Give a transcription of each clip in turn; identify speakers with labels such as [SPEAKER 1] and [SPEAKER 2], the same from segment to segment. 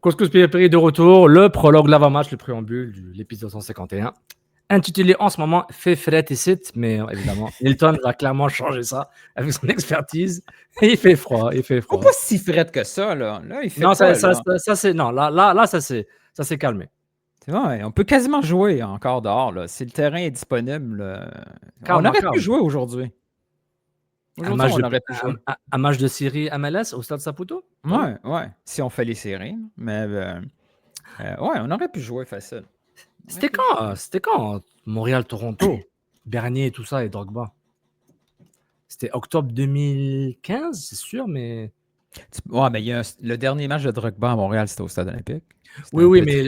[SPEAKER 1] Couscous Piri de retour, le prologue, l'avant-match, le préambule de l'épisode 151, intitulé en ce moment Fait fret et site, mais évidemment, Hilton va clairement changer ça avec son expertise. Et il fait froid, il fait froid.
[SPEAKER 2] Pas si frette que ça, là. Là, il fait
[SPEAKER 1] Non,
[SPEAKER 2] quoi,
[SPEAKER 1] ça c'est non, là ça s'est calmé.
[SPEAKER 2] C'est vrai, on peut quasiment jouer encore dehors, là. Si le terrain est disponible, on aurait pu jouer aujourd'hui. Aujourd'hui, on aurait pu jouer.
[SPEAKER 1] Un match de série MLS au Stade Saputo?
[SPEAKER 2] Ouais. Si on fait les séries. Mais ouais, on aurait pu jouer facile.
[SPEAKER 1] C'était quand Montréal-Toronto? Bernier et tout ça et Drogba. C'était octobre 2015, c'est sûr, mais...
[SPEAKER 2] Ouais, mais le dernier match de Drogba à Montréal, c'était au Stade Olympique.
[SPEAKER 1] Oui, mais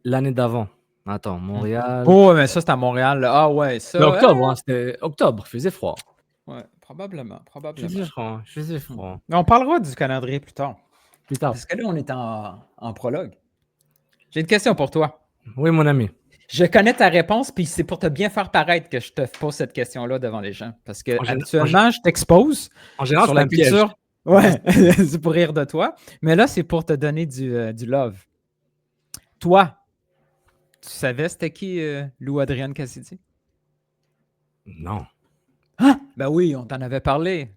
[SPEAKER 1] l'année d'avant. Attends, Montréal...
[SPEAKER 2] Oh, mais ça, c'était à Montréal. Ah ouais, ça...
[SPEAKER 1] Octobre, c'était octobre, il faisait froid.
[SPEAKER 2] Ouais, probablement.
[SPEAKER 1] Je faisais froid.
[SPEAKER 2] Mais on parlera du calendrier plus tard.
[SPEAKER 1] Parce
[SPEAKER 2] que là, on est en prologue. J'ai une question pour toi.
[SPEAKER 1] Oui, mon ami.
[SPEAKER 2] Je connais ta réponse, puis c'est pour te bien faire paraître que je te pose cette question-là devant les gens. Parce que habituellement, je t'expose sur la culture. Ouais, c'est pour rire de toi. Mais là, c'est pour te donner du love. Toi, tu savais c'était qui Lou Adrian Cassidy?
[SPEAKER 1] Non.
[SPEAKER 2] Ah! Ben oui, on t'en avait parlé.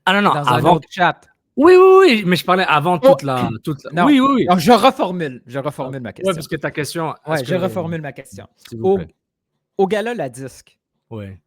[SPEAKER 1] Ah non,
[SPEAKER 2] dans avant un autre chat.
[SPEAKER 1] Oui, mais je parlais avant toute la...
[SPEAKER 2] Non. Oui. Alors, je reformule ma question.
[SPEAKER 1] Oui, parce que ta question...
[SPEAKER 2] Oui, je reformule ma question. Au gala La Disque, tu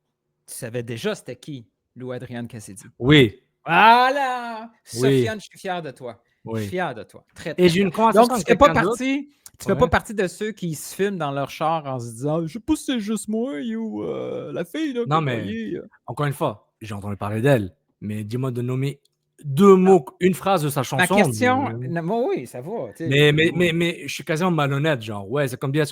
[SPEAKER 2] savais déjà c'était qui Lou Adrian Cassidy?
[SPEAKER 1] Oui.
[SPEAKER 2] Voilà! Sofiane, je suis fier de toi.
[SPEAKER 1] Oui.
[SPEAKER 2] Je suis fier de toi. Très,
[SPEAKER 1] Et j'ai une conversation
[SPEAKER 2] donc, tu ne fais pas partie de ceux qui se filment dans leur char en se disant « Je sais pas si c'est juste moi ou la fille. » là.
[SPEAKER 1] Non, mais encore une fois, j'ai entendu parler d'elle, mais dis-moi de nommer 2 mots, une phrase de sa chanson.
[SPEAKER 2] Ma question, oui, ça va.
[SPEAKER 1] Mais je suis quasiment malhonnête, genre, ouais, c'est comme dire,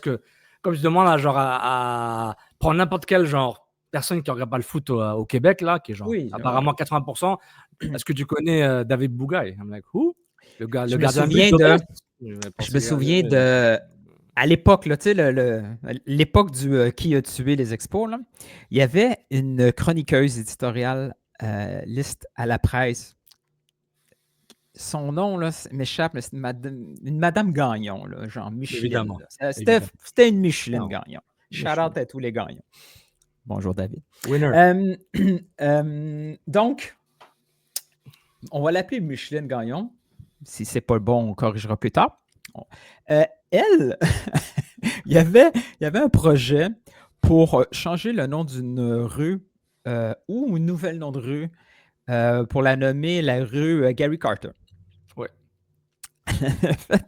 [SPEAKER 1] comme je demande à, genre, à prendre n'importe quel genre personne qui ne regarde pas le foot au Québec, là, qui est genre apparemment 80%, est-ce que tu connais David Bougaï? I'm like, who? Le gardien de but.
[SPEAKER 2] Je me souviens de... À l'époque, tu sais, l'époque du qui a tué les expos, là, il y avait une chroniqueuse éditoriale liste à la presse. Son nom là, m'échappe, mais c'est une Madame Gagnon, là, genre Micheline. C'était une Micheline Gagnon. Shout-out à tous les gagnants. Bonjour, David.
[SPEAKER 1] Winner.
[SPEAKER 2] Donc, on va l'appeler Micheline Gagnon. Si c'est pas le bon, on corrigera plus tard. Elle, il y avait un projet pour changer le nom d'une rue ou un nouvel nom de rue pour la nommer la rue Gary Carter.
[SPEAKER 1] Oui.
[SPEAKER 2] Elle a fait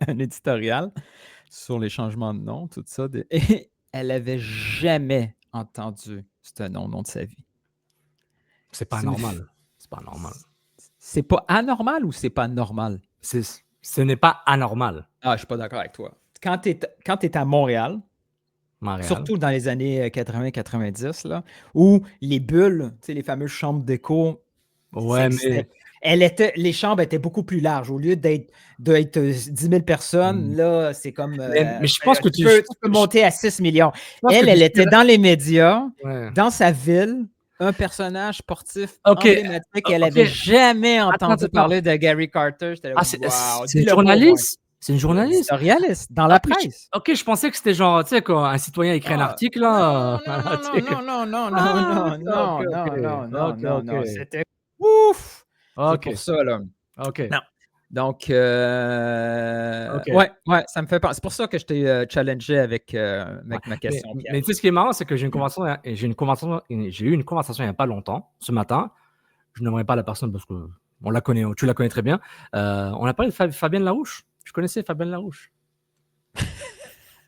[SPEAKER 2] un éditorial sur les changements de nom, tout ça. Et elle n'avait jamais entendu ce nom de sa vie.
[SPEAKER 1] C'est pas normal. C'est pas normal.
[SPEAKER 2] C'est pas anormal ou c'est pas normal?
[SPEAKER 1] Ce n'est pas anormal.
[SPEAKER 2] Ah, je suis pas d'accord avec toi. Quand tu es à Montréal, surtout dans les années 80-90, là, où les bulles, tu sais, les fameuses chambres d'écho,
[SPEAKER 1] mais
[SPEAKER 2] les chambres étaient beaucoup plus larges. Au lieu d'être 10 000 personnes, là, c'est comme...
[SPEAKER 1] mais je pense que tu
[SPEAKER 2] peux monter à 6 millions. Elle était dans les médias, dans sa ville, un personnage sportif emblématique. Elle n'avait jamais entendu parler de Gary Carter. J'étais là, wow,
[SPEAKER 1] c'est une journaliste? C'est une journaliste?
[SPEAKER 2] Historialiste, dans la presse.
[SPEAKER 1] Ok, je pensais que c'était genre, tu sais, quand un citoyen écrit un article, là.
[SPEAKER 2] Non. C'était ouf! C'est pour ça, là.
[SPEAKER 1] Ok.
[SPEAKER 2] Non. Donc, ouais, ça me fait penser. C'est pour ça que je t'ai challengé avec ma question.
[SPEAKER 1] Mais tu sais, ce qui est marrant, c'est que j'ai eu une conversation il n'y a pas longtemps, ce matin. Je n'aimerais pas la personne parce que tu la connais très bien. On a parlé de Fabienne Larouche. Je connaissais Fabienne Larouche.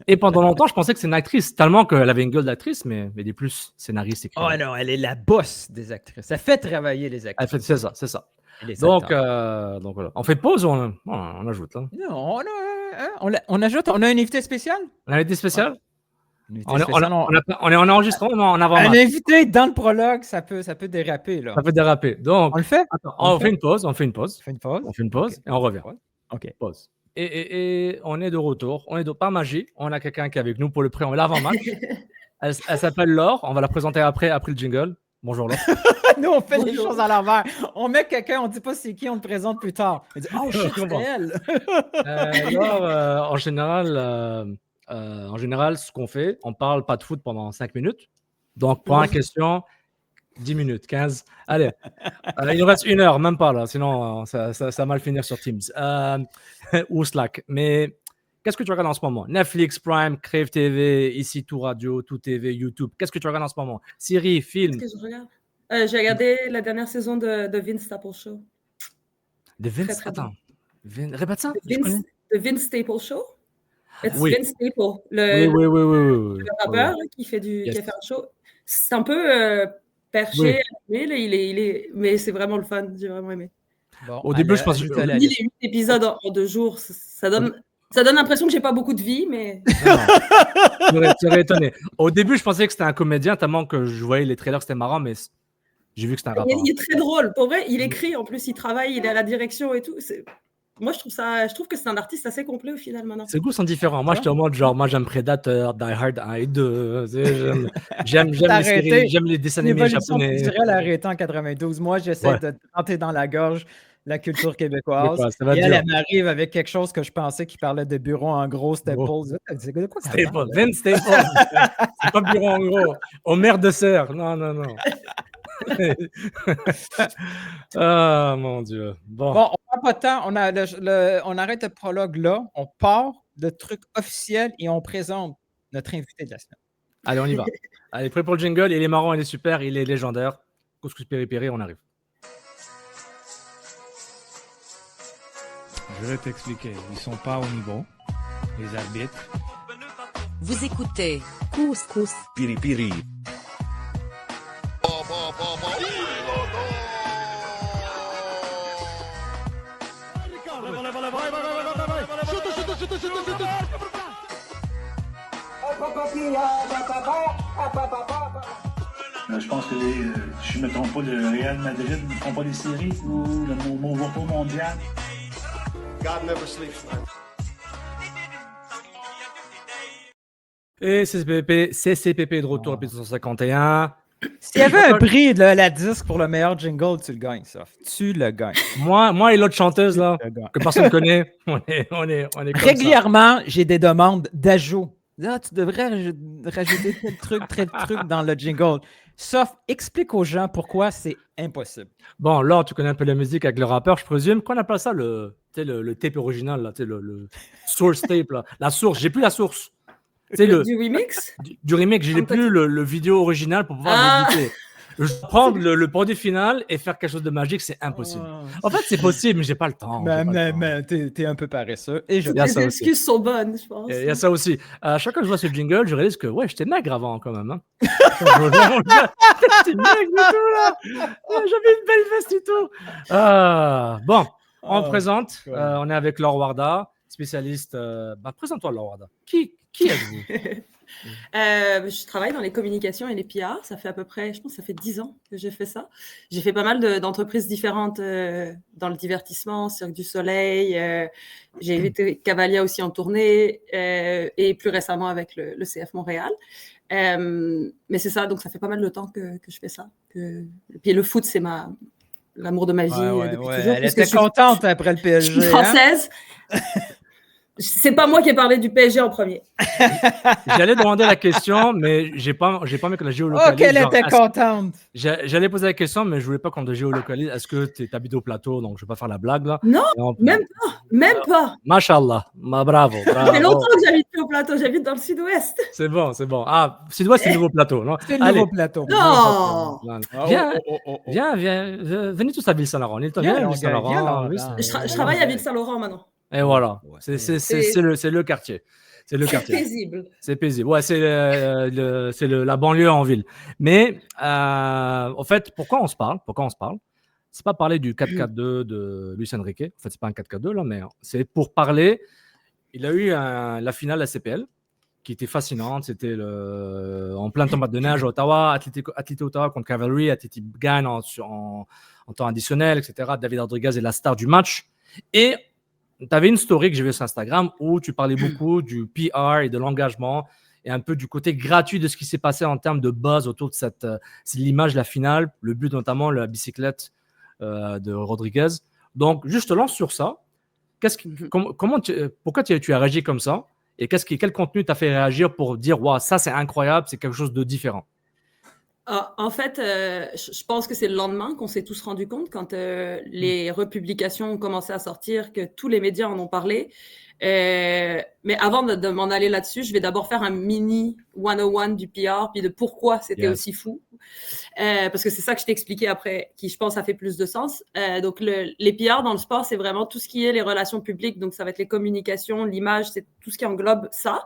[SPEAKER 1] Et pendant longtemps, je pensais que c'est une actrice, tellement qu'elle avait une gueule d'actrice, mais des plus scénariste.
[SPEAKER 2] Oh non, elle est la boss des actrices. Elle fait travailler les actrices.
[SPEAKER 1] C'est ça. Donc voilà. On fait pause ou on ajoute là?
[SPEAKER 2] Non, on ajoute. On a un invité spécial?
[SPEAKER 1] Un invité spécial? On est en enregistrement, en avant.
[SPEAKER 2] Un invité dans le prologue, ça peut déraper. Là.
[SPEAKER 1] Ça peut déraper. Donc,
[SPEAKER 2] on le fait?
[SPEAKER 1] On fait une pause.
[SPEAKER 2] On fait une pause
[SPEAKER 1] et on revient.
[SPEAKER 2] OK.
[SPEAKER 1] Pause. Et on est de retour. Par magie. On a quelqu'un qui est avec nous pour le l'avant-match. Elle s'appelle Laure. On va la présenter après le jingle. Bonjour, là.
[SPEAKER 2] Nous, on fait les choses à l'envers. On met quelqu'un, on ne dit pas c'est qui, on le présente plus tard. On dit « Oh, shit, c'est elle! »
[SPEAKER 1] Alors, en général, ce qu'on fait, on parle pas de foot pendant 5 minutes. Donc, première question, 10 minutes, 15. Allez, il nous reste 1 heure, même pas là, sinon ça va mal finir sur Teams ou Slack. Mais qu'est-ce que tu regardes en ce moment? Netflix, Prime, Crave TV, ici Tout Radio, Tout TV, YouTube. Qu'est-ce que tu regardes en ce moment? Série, film?
[SPEAKER 3] Qu'est-ce que je regarde? J'ai regardé la dernière saison de Vince Staples Show.
[SPEAKER 1] De Vince,
[SPEAKER 3] Très, très
[SPEAKER 1] attends. Répète ça.
[SPEAKER 3] The Vince Staples Show.
[SPEAKER 1] Oui.
[SPEAKER 3] Vince Staples,
[SPEAKER 1] Oui.
[SPEAKER 3] le rappeur qui fait qui a fait un show. C'est un peu perché, mais c'est vraiment le fun. J'ai vraiment aimé.
[SPEAKER 2] Bon,
[SPEAKER 1] au début, je pense que
[SPEAKER 3] les 8 épisodes en 2 jours, ça donne l'impression que j'ai pas beaucoup de vie, mais.
[SPEAKER 1] Tu serais étonné. Au début, je pensais que c'était un comédien, tellement que je voyais les trailers, c'était marrant, mais j'ai vu que c'était un rappeur.
[SPEAKER 3] Il est très drôle. Pour vrai, il écrit, en plus, il travaille, il est à la direction et tout. Moi, je trouve que c'est un artiste assez complet au final maintenant.
[SPEAKER 1] Ses goûts sont différents. Moi, j'étais en mode genre, moi, j'aime Predator, Die Hard 1 et 2. J'aime les séries, j'aime les dessins animés japonais.
[SPEAKER 2] Je dirais l'arrêter en 92. Moi, j'essaie de tenter dans la gorge la culture québécoise. Et elle m'arrive avec quelque chose que je pensais qu'il parlait de bureau en gros, Staples. C'est de quoi
[SPEAKER 1] Staples, Vince Staples. C'est pas bureau en gros. Au maire de serre. Non. Ah, mon Dieu. Bon,
[SPEAKER 2] on prend pas de temps. On arrête le prologue là. On part de trucs officiels et on présente notre invité de la semaine.
[SPEAKER 1] Allez, on y va. Allez, prêt pour le jingle. Il est marrant, il est super, il est légendaire. Couscous Péripéri, on arrive.
[SPEAKER 4] Je vais t'expliquer. Ils sont pas au niveau, les arbitres.
[SPEAKER 5] Vous écoutez Couscous
[SPEAKER 6] Piripiri.
[SPEAKER 7] Je pense que je ne me trompe pas, le Real Madrid ne font pas des séries ou le Movo mondial.
[SPEAKER 8] God never sleeps, man.
[SPEAKER 1] Et CCPP de retour, épisode 151.
[SPEAKER 2] S'il y avait un prix de la disque pour le meilleur jingle, tu le gagnes, ça. Tu le gagnes.
[SPEAKER 1] Moi et l'autre chanteuse là, que personne ne connaît, on est comme
[SPEAKER 2] régulièrement, j'ai des demandes d'ajout. Là, tu devrais rajouter tel truc dans le jingle. Sauf, explique aux gens pourquoi c'est impossible.
[SPEAKER 1] Bon, là, tu connais un peu la musique avec le rappeur, je présume. Qu'on appelle ça le tape original, là, le source tape, là. La source, j'ai plus la source.
[SPEAKER 3] Du remix?
[SPEAKER 1] Du remix, j'ai plus le vidéo original pour pouvoir l'éditer. Je vais prendre le produit final et faire quelque chose de magique, c'est impossible. En fait, c'est possible, mais j'ai pas le temps.
[SPEAKER 2] Mais t'es un peu paresseux. Et
[SPEAKER 3] les excuses sont bonnes, je pense.
[SPEAKER 1] Il y a ça aussi. Chaque fois que je vois ce jingle, je réalise que j'étais maigre avant quand même. Hein. J'étais maigre du tout là. J'avais une belle veste et tout. Bon, on présente. On est avec Laure Warda, spécialiste. Présente-toi, Laure Warda. Qui êtes-vous?
[SPEAKER 3] Je travaille dans les communications et les PR. Ça fait à peu près, je pense, ça fait 10 ans que j'ai fait ça. J'ai fait pas mal d'entreprises différentes dans le divertissement, Cirque du Soleil. J'ai été Cavalia aussi en tournée et plus récemment avec le CF Montréal. Mais c'est ça, donc ça fait pas mal de temps que je fais ça. Puis le foot, c'est l'amour de ma vie depuis toujours.
[SPEAKER 2] Elle était contente après le PSG.
[SPEAKER 3] Je suis française. C'est pas moi qui ai parlé du PSG en premier.
[SPEAKER 1] J'allais demander la question, mais j'ai pas envie que la géolocalise.
[SPEAKER 2] Oh, qu'elle était contente.
[SPEAKER 1] J'allais poser la question, mais je voulais pas qu'on te géolocalise. Est-ce que tu habites au plateau? Donc, je vais pas faire la blague là.
[SPEAKER 3] Non, même pas.
[SPEAKER 1] Machallah. Bravo.
[SPEAKER 3] Ça fait longtemps que j'habite au plateau. J'habite dans le sud-ouest.
[SPEAKER 1] C'est bon. Ah, sud-ouest, c'est le nouveau plateau. Non?
[SPEAKER 2] C'est le nouveau plateau.
[SPEAKER 3] Non.
[SPEAKER 1] Viens. Venez tous à Ville-Saint-Laurent. Viens à Ville-Saint-Laurent.
[SPEAKER 3] Je travaille à Ville-Saint-Laurent maintenant.
[SPEAKER 1] Et voilà, c'est le quartier. C'est le quartier.
[SPEAKER 3] Paisible.
[SPEAKER 1] C'est paisible. Ouais, c'est la banlieue en ville. Mais en fait, pourquoi on se parle? C'est pas parler du 4-4-2 de Luis Enrique. En fait, c'est pas un 4-4-2 là, mais c'est pour parler. Il a eu la finale à CPL qui était fascinante. C'était en plein tomate de neige à Ottawa, Atlético Ottawa contre Cavalry. Atlético gagne en temps additionnel, etc. David Rodriguez est la star du match. Et tu avais une story que j'ai vue sur Instagram où tu parlais beaucoup du PR et de l'engagement et un peu du côté gratuit de ce qui s'est passé en termes de buzz autour de c'est l'image, la finale, le but notamment, la bicyclette de Rodriguez. Donc, juste lance sur ça. Pourquoi tu as réagi comme ça? Et quel contenu t'a fait réagir pour dire wow, ça c'est incroyable, c'est quelque chose de différent?
[SPEAKER 3] En fait, je pense que c'est le lendemain qu'on s'est tous rendu compte quand les republications ont commencé à sortir, que tous les médias en ont parlé. Mais avant de m'en aller là-dessus, je vais d'abord faire un mini 101 du PR, puis de pourquoi c'était aussi fou. Parce que c'est ça que je t'ai expliqué après, qui je pense a fait plus de sens. Donc les PR dans le sport, c'est vraiment tout ce qui est les relations publiques. Donc ça va être les communications, l'image, c'est tout ce qui englobe ça.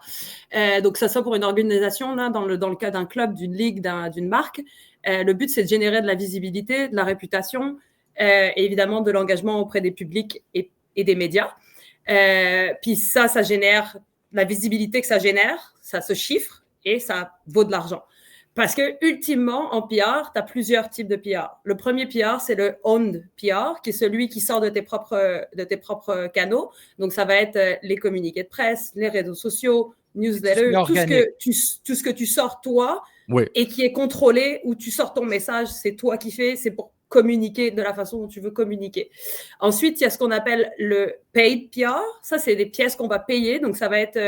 [SPEAKER 3] Donc ça pour une organisation, là, dans le cas d'un club, d'une ligue, d'une marque. Le but, c'est de générer de la visibilité, de la réputation, et évidemment de l'engagement auprès des publics et des médias. Puis ça génère la visibilité que ça génère, ça se chiffre et ça vaut de l'argent. Parce que ultimement, en PR, tu as plusieurs types de PR. Le premier PR, c'est le owned PR, qui est celui qui sort de tes propres canaux. Donc, ça va être les communiqués de presse, les réseaux sociaux, newsletters, tout ce que tu sors toi et qui est contrôlé, où tu sors ton message, c'est toi qui fais, c'est pour communiquer de la façon dont tu veux communiquer. Ensuite, il y a ce qu'on appelle le paid PR. Ça, c'est des pièces qu'on va payer. Donc, ça va être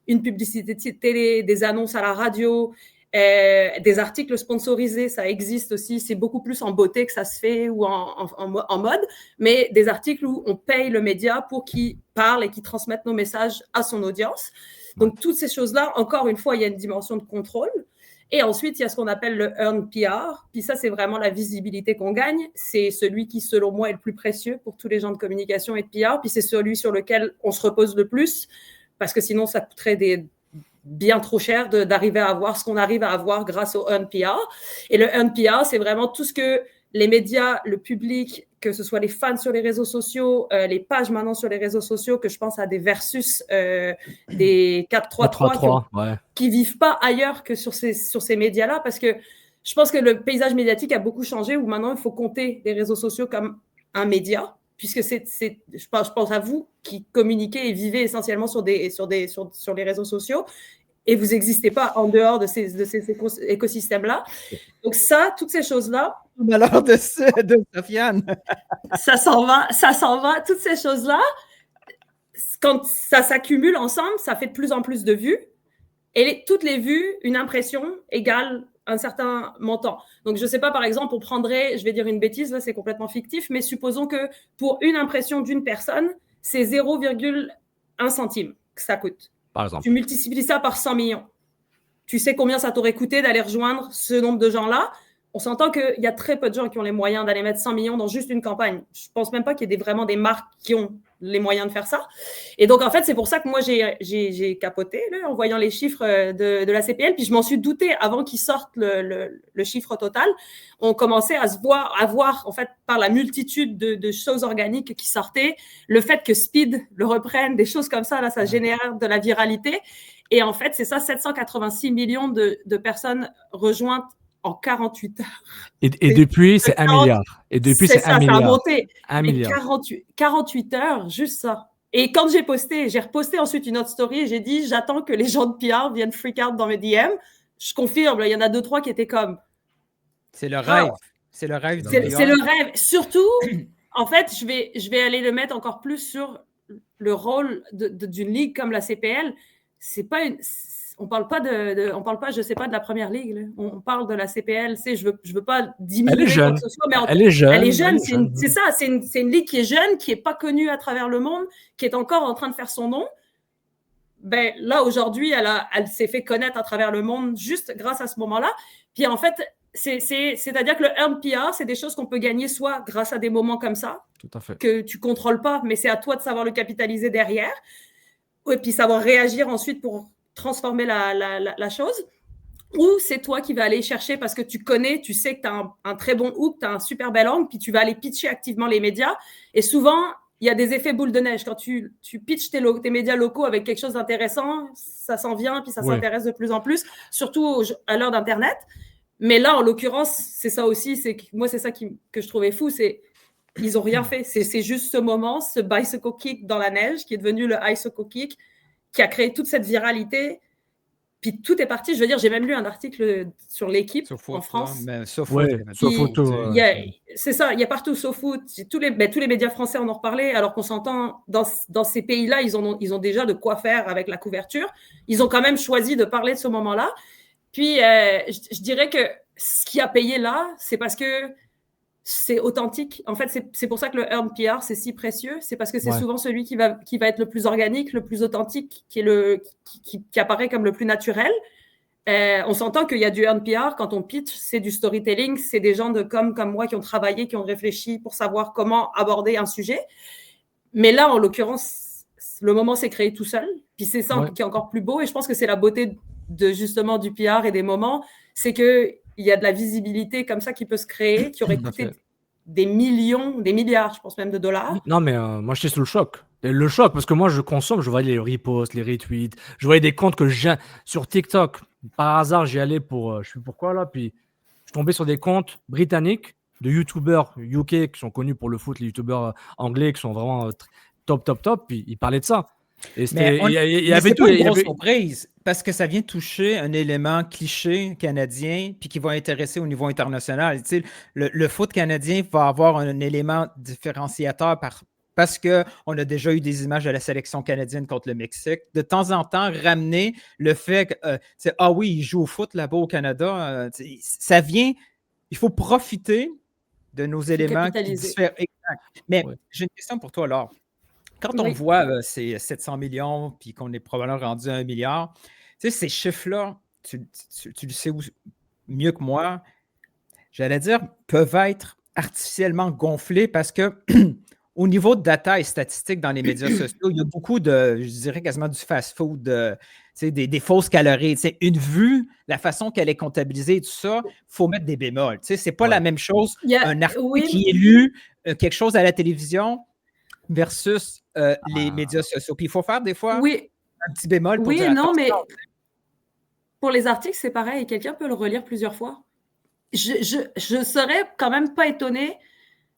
[SPEAKER 3] une publicité de télé, des annonces à la radio, des articles sponsorisés. Ça existe aussi. C'est beaucoup plus en beauté que ça se fait ou en mode. Mais des articles où on paye le média pour qu'il parle et qu'il transmette nos messages à son audience. Donc, toutes ces choses-là, encore une fois, il y a une dimension de contrôle. Et ensuite, il y a ce qu'on appelle le earned PR. Puis ça, c'est vraiment la visibilité qu'on gagne. C'est celui qui, selon moi, est le plus précieux pour tous les gens de communication et de PR. Puis c'est celui sur lequel on se repose le plus, parce que sinon, ça coûterait bien trop cher d'arriver à avoir ce qu'on arrive à avoir grâce au earned PR. Et le earned PR, c'est vraiment tout ce que les médias, le public, que ce soit les fans sur les réseaux sociaux, les pages maintenant sur les réseaux sociaux, que je pense à des versus, des 4-3-3 qui vivent pas ailleurs que sur ces médias-là, parce que je pense que le paysage médiatique a beaucoup changé, où maintenant il faut compter les réseaux sociaux comme un média, puisque je pense à vous qui communiquez et vivez essentiellement sur les réseaux sociaux, et vous n'existez pas en dehors de ces écosystèmes-là. Donc ça, toutes ces choses-là,
[SPEAKER 2] malheur de Sofiane.
[SPEAKER 3] ça s'en va. Toutes ces choses-là, quand ça s'accumule ensemble, ça fait de plus en plus de vues. Et toutes les vues, une impression égale un certain montant. Donc, je ne sais pas, par exemple, on prendrait, je vais dire une bêtise, là, c'est complètement fictif, mais supposons que pour une impression d'une personne, c'est 0,1 centime que ça coûte.
[SPEAKER 1] Par exemple.
[SPEAKER 3] Tu multiplies ça par 100 millions. Tu sais combien ça t'aurait coûté d'aller rejoindre ce nombre de gens-là? On s'entend qu'il y a très peu de gens qui ont les moyens d'aller mettre 100 millions dans juste une campagne. Je ne pense même pas qu'il y ait vraiment des marques qui ont les moyens de faire ça. Et donc, en fait, c'est pour ça que moi, j'ai capoté là, en voyant les chiffres de la CPL. Puis je m'en suis doutée avant qu'ils sortent le chiffre total. On commençait à voir, en fait, par la multitude de choses organiques qui sortaient, le fait que Speed le reprenne, des choses comme ça, là, ça génère de la viralité. Et en fait, c'est ça, 786 millions de personnes rejointes en 48 heures.
[SPEAKER 1] Et depuis, c'est 1 milliard. Et depuis, c'est 1 milliard.
[SPEAKER 3] Ça a monté.
[SPEAKER 1] 1 milliard.
[SPEAKER 3] 48 heures, juste ça. Et quand j'ai reposté ensuite une autre story et j'ai dit, j'attends que les gens de PR viennent freak out dans mes DM. Je confirme, il y en a 2-3 qui étaient comme...
[SPEAKER 2] C'est le rêve. C'est le rêve.
[SPEAKER 3] C'est le rêve. Surtout, en fait, je vais aller le mettre encore plus sur le rôle d'une ligue comme la CPL. C'est pas une... On parle pas on parle pas, je sais pas, de la première ligue. Là. On parle de la CPL. Je veux pas diminuer quoi que ce soit, mais
[SPEAKER 1] elle est jeune.
[SPEAKER 3] Elle est jeune. C'est ça. C'est une ligue qui est jeune, qui est pas connue à travers le monde, qui est encore en train de faire son nom. Ben là aujourd'hui, elle s'est fait connaître à travers le monde juste grâce à ce moment-là. Puis en fait, c'est-à-dire que le earned PR, c'est des choses qu'on peut gagner soit grâce à des moments comme ça,
[SPEAKER 1] tout à fait,
[SPEAKER 3] que tu contrôles pas, mais c'est à toi de savoir le capitaliser derrière, et puis savoir réagir ensuite pour transformer la chose, ou c'est toi qui vas aller chercher parce que tu sais que tu as un très bon hook, tu as un super bel angle, puis tu vas aller pitcher activement les médias. Et souvent, il y a des effets boule de neige. Quand tu pitches tes médias locaux avec quelque chose d'intéressant, ça s'en vient, puis ça s'intéresse de plus en plus, surtout à l'heure d'Internet. Mais là, en l'occurrence, c'est ça aussi. Moi, c'est ça que je trouvais fou, c'est ils n'ont rien fait. C'est juste ce moment, ce bicycle kick dans la neige qui est devenu le icicle kick, qui a créé toute cette viralité. Puis tout est parti. Je veux dire, j'ai même lu un article sur l'équipe
[SPEAKER 2] Sur
[SPEAKER 3] en
[SPEAKER 2] foot, là,
[SPEAKER 3] France.
[SPEAKER 2] mais sur foot,
[SPEAKER 1] Ouais,
[SPEAKER 2] il y avait
[SPEAKER 1] sur
[SPEAKER 3] Puis,
[SPEAKER 1] photo.
[SPEAKER 3] c'est ça, il y a partout sauf foot. Tous les médias français en ont reparlé, alors qu'on s'entend, dans ces pays-là, ils ont déjà de quoi faire avec la couverture. Ils ont quand même choisi de parler de ce moment-là. Puis, je dirais que ce qui a payé là, c'est parce que c'est authentique. En fait, c'est pour ça que le earned PR, c'est si précieux. C'est parce que c'est souvent celui qui va être le plus organique, le plus authentique, qui apparaît comme le plus naturel. On s'entend qu'il y a du earned PR quand on pitch, c'est du storytelling, c'est des gens de comme moi qui ont travaillé, qui ont réfléchi pour savoir comment aborder un sujet. Mais là, en l'occurrence, le moment s'est créé tout seul. Puis c'est ça qui est encore plus beau. Et je pense que c'est la beauté justement du PR et des moments, c'est qu'il y a de la visibilité comme ça qui peut se créer, qui aurait coûté des millions, des milliards, je pense même de dollars.
[SPEAKER 1] Non, mais moi, j'étais sous le choc. Le choc, parce que moi, je consomme, je voyais les reposts, les retweets, je voyais des comptes que j'ai sur TikTok. Par hasard, j'y allais pour, je sais plus pourquoi là, puis je tombais sur des comptes britanniques de YouTubers UK qui sont connus pour le foot, les YouTubers anglais qui sont vraiment top, puis ils parlaient de ça. Et
[SPEAKER 2] Mais
[SPEAKER 1] il y avait
[SPEAKER 2] c'est
[SPEAKER 1] tout.
[SPEAKER 2] pas une grosse surprise, parce que ça vient toucher un élément cliché canadien, puis qui va intéresser au niveau international. Tu sais, le foot canadien va avoir un élément différenciateur parce qu'on a déjà eu des images de la sélection canadienne contre le Mexique. De temps en temps, ramener le fait que, ah oui, ils jouent au foot là-bas au Canada, ça vient, il faut profiter de nos éléments qui diffèrent. Exact. Mais j'ai une question pour toi, Laure. Quand on voit ces 700 millions, puis qu'on est probablement rendu à 1 milliard, tu sais, ces chiffres-là, tu le sais mieux que moi, j'allais dire, peuvent être artificiellement gonflés parce que au niveau de data et statistiques dans les médias sociaux, il y a beaucoup de, je dirais quasiment du fast-food, des fausses calories. Une vue, la façon qu'elle est comptabilisée et tout ça, il faut mettre des bémols. C'est pas la même chose un article qui est lu, quelque chose à la télévision versus les médias sociaux. Puis il faut faire des fois un petit bémol pour dire
[SPEAKER 3] non, mais pour les articles, c'est pareil. Quelqu'un peut le relire plusieurs fois. Je serais quand même pas étonnée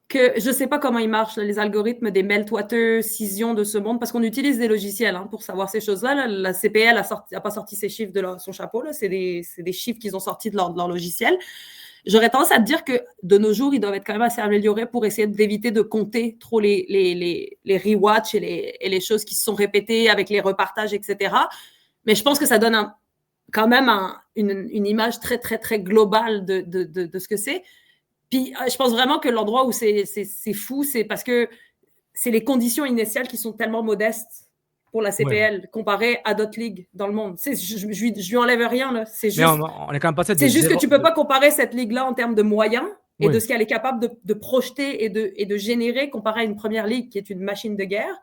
[SPEAKER 3] que je ne sais pas comment ils marchent, là, les algorithmes des Meltwater, Cision de ce monde, parce qu'on utilise des logiciels pour savoir ces choses-là. Là, la CPL n'a pas sorti ces chiffres de son chapeau. C'est des chiffres qu'ils ont sortis de leur logiciel. J'aurais tendance à te dire que de nos jours, ils doivent être quand même assez améliorés pour essayer d'éviter de compter trop les rewatch et les choses qui se sont répétées avec les repartages, etc. Mais je pense que ça donne quand même une image très, très, très globale de ce que c'est. Puis je pense vraiment que l'endroit où c'est fou, c'est parce que c'est les conditions initiales qui sont tellement modestes pour la CPL comparé à d'autres ligues dans le monde. Je lui enlève rien. Là. C'est juste,
[SPEAKER 1] on est quand même passé
[SPEAKER 3] c'est juste que tu ne peux pas comparer cette ligue-là en termes de moyens et de ce qu'elle est capable de projeter et de générer comparé à une première ligue qui est une machine de guerre.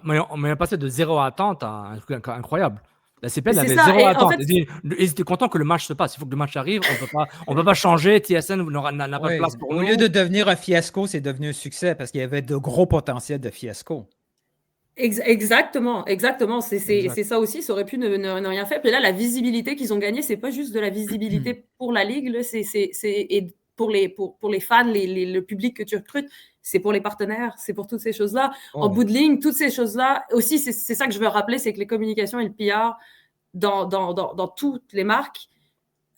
[SPEAKER 1] Mais on est passé de zéro attente à un truc incroyable. La CPL avait
[SPEAKER 3] ça.
[SPEAKER 1] zéro attente.
[SPEAKER 3] En fait,
[SPEAKER 1] ils étaient contents que le match se passe. Il faut que le match arrive. On peut pas changer. TSN n'a pas de place pour nous.
[SPEAKER 2] Au lieu de devenir un fiasco, c'est devenu un succès parce qu'il y avait de gros potentiels de fiasco.
[SPEAKER 3] Exactement. C'est ça aussi. Ça aurait pu ne rien faire. Puis là, la visibilité qu'ils ont gagnée, c'est pas juste de la visibilité pour la ligue. Là, et pour les fans, le public que tu recrutes, c'est pour les partenaires, c'est pour toutes ces choses-là. En bout de ligne, toutes ces choses-là, aussi, c'est ça que je veux rappeler, c'est que les communications et le PR, dans toutes les marques,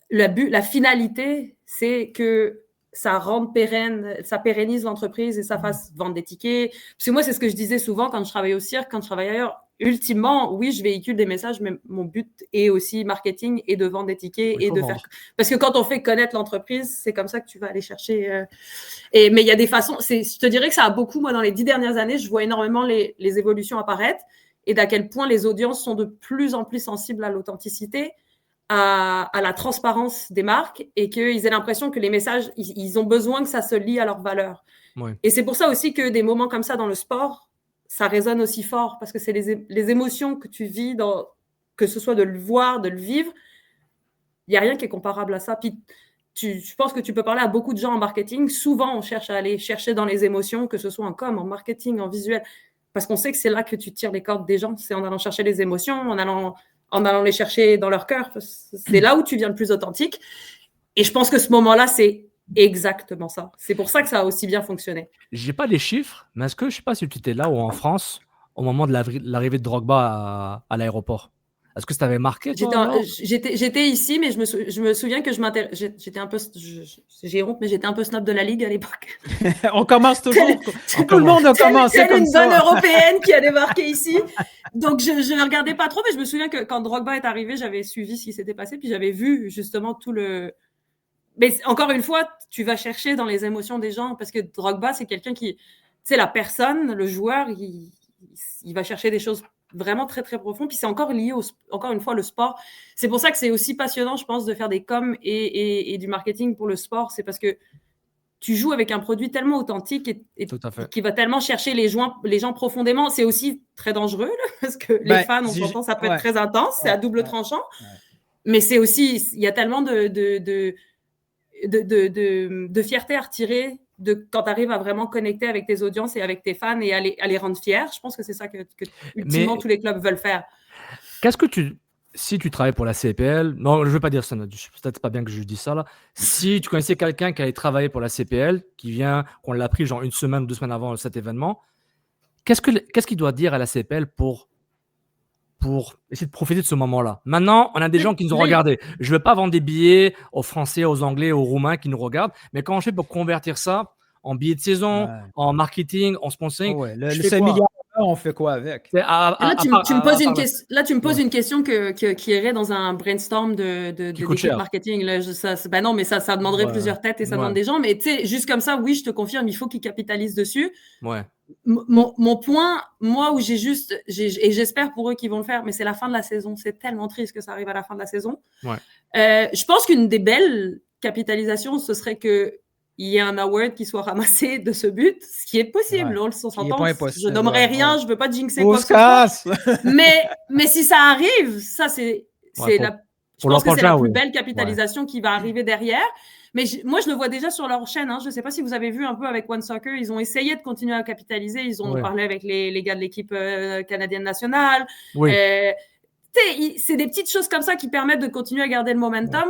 [SPEAKER 3] la finalité, c'est que ça rende pérenne, ça pérennise l'entreprise et ça fasse vendre des tickets. Parce que moi, c'est ce que je disais souvent quand je travaillais au cirque, quand je travaillais ailleurs. Ultimement, oui, je véhicule des messages, mais mon but est aussi marketing et de vendre des tickets et de faire. Parce que quand on fait connaître l'entreprise, c'est comme ça que tu vas aller chercher. Mais il y a des façons. Je te dirais que ça a beaucoup, moi, dans les 10 dernières années, je vois énormément les évolutions apparaître et d'à quel point les audiences sont de plus en plus sensibles à l'authenticité, à la transparence des marques et qu'ils aient l'impression que les messages, ils ont besoin que ça se lie à leurs valeurs. Et c'est pour ça aussi que des moments comme ça dans le sport, ça résonne aussi fort parce que c'est les émotions que tu vis, que ce soit de le voir, de le vivre. Il n'y a rien qui est comparable à ça. Puis je pense que tu peux parler à beaucoup de gens en marketing. Souvent, on cherche à aller chercher dans les émotions, que ce soit en com, en marketing, en visuel, parce qu'on sait que c'est là que tu tires les cordes des gens. C'est en allant chercher les émotions, en allant les chercher dans leur cœur. C'est là où tu viens le plus authentique. Et je pense que ce moment-là, c'est exactement ça. C'est pour ça que ça a aussi bien fonctionné.
[SPEAKER 1] J'ai pas les chiffres, mais est-ce que, je sais pas si tu étais là ou en France, au moment de l'arrivée de Drogba à l'aéroport, Est-ce que ça t'avait marqué, toi?
[SPEAKER 3] J'étais ici, mais je me souviens que j'étais un peu, j'ai honte, mais j'étais un peu snob de la Ligue à l'époque.
[SPEAKER 2] On commence toujours. Tout le monde a commencé comme ça.
[SPEAKER 3] C'est une bonne européenne qui a débarqué ici. Donc, je ne regardais pas trop, mais je me souviens que quand Drogba est arrivé, j'avais suivi ce qui s'était passé, puis j'avais vu justement tout le... Mais encore une fois, tu vas chercher dans les émotions des gens, parce que Drogba, c'est quelqu'un qui... Tu sais, la personne, le joueur, il va chercher des choses vraiment très, très profondes. Puis c'est encore lié, encore une fois, le sport. C'est pour ça que c'est aussi passionnant, je pense, de faire des coms et du marketing pour le sport. C'est parce que tu joues avec un produit tellement authentique et qui va tellement chercher les gens profondément. C'est aussi très dangereux, là, parce que les fans, on s'entend, ça peut être très intense. C'est à double tranchant. Mais c'est aussi... Il y a tellement de fierté à retirer quand tu arrives à vraiment connecter avec tes audiences et avec tes fans et à les rendre fiers. Je pense que c'est ça que ultimement tous les clubs veulent faire.
[SPEAKER 1] Qu'est-ce que si tu travailles pour la CPL, non, je ne veux pas dire ça, peut-être pas bien que je dis ça là. Si tu connaissais quelqu'un qui allait travailler pour la CPL, qu'on l'a pris genre 1 semaine ou 2 semaines avant cet événement, qu'est-ce qu'il doit dire à la CPL pour essayer de profiter de ce moment-là? Maintenant, on a des gens qui nous ont regardés. Je ne veux pas vendre des billets aux Français, aux Anglais, aux Roumains qui nous regardent, mais quand je fais pour convertir ça en billets de saison, en marketing, en sponsoring,
[SPEAKER 2] le 5 milliards, on fait quoi avec?
[SPEAKER 3] Là, tu me poses une question qui irait dans un brainstorm de marketing. Là, non, mais ça demanderait plusieurs têtes et ça demande des gens. Mais tu sais, juste comme ça, oui, je te confirme, il faut qu'ils capitalisent dessus.
[SPEAKER 1] Ouais.
[SPEAKER 3] Mon point, moi, où et j'espère pour eux qu'ils vont le faire, mais c'est la fin de la saison. C'est tellement triste que ça arrive à la fin de la saison.
[SPEAKER 1] Ouais.
[SPEAKER 3] Je pense qu'une des belles capitalisations, ce serait qu'il y ait un award qui soit ramassé de ce but, ce qui est possible. On s'entend. Je nommerai rien, je ne veux pas jinxer quoi que ce soit. Mais si ça arrive, ça, je pense que c'est la plus belle capitalisation qui va arriver derrière. Mais moi, je le vois déjà sur leur chaîne. Je ne sais pas si vous avez vu un peu avec One Soccer. Ils ont essayé de continuer à capitaliser. Ils ont parlé avec les gars de l'équipe canadienne nationale.
[SPEAKER 1] Oui.
[SPEAKER 3] C'est des petites choses comme ça qui permettent de continuer à garder le momentum.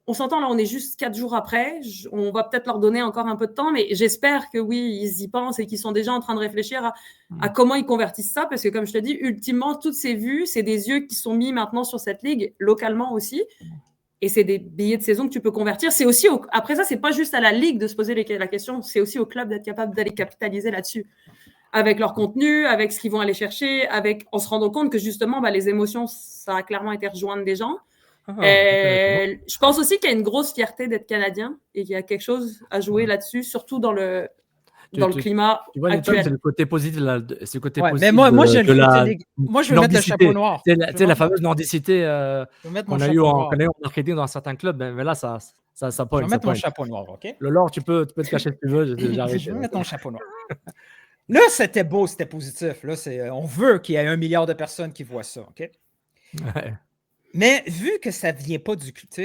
[SPEAKER 3] On s'entend, là, on est juste 4 jours après. On va peut-être leur donner encore un peu de temps, mais j'espère que oui, ils y pensent et qu'ils sont déjà en train de réfléchir à comment ils convertissent ça. Parce que, comme je te dis, ultimement, toutes ces vues, c'est des yeux qui sont mis maintenant sur cette ligue, localement aussi. Et c'est des billets de saison que tu peux convertir. C'est aussi après ça, c'est pas juste à la ligue de se poser la question, c'est aussi au club d'être capable d'aller capitaliser là-dessus. Avec leur contenu, avec ce qu'ils vont aller chercher, en se rendant compte que justement, les émotions, ça a clairement été rejoindre des gens. Je pense aussi qu'il y a une grosse fierté d'être Canadien et qu'il y a quelque chose à jouer là-dessus, surtout dans le climat actuel.
[SPEAKER 1] C'est le côté positif.
[SPEAKER 2] Mais moi, je veux mettre le chapeau noir.
[SPEAKER 1] C'est la fameuse nordicité qu'on a eu en marketing dans certains clubs. Mais là, ça pointe.
[SPEAKER 2] Je vais mettre mon chapeau noir, OK?
[SPEAKER 1] Le Laure, tu peux te cacher si tu veux.
[SPEAKER 2] Je vais mettre mon chapeau noir. Là, c'était beau, c'était positif. Là, on veut qu'il y ait 1 milliard de personnes qui voient ça, OK?
[SPEAKER 1] Ouais.
[SPEAKER 2] Mais vu que ça ne vient pas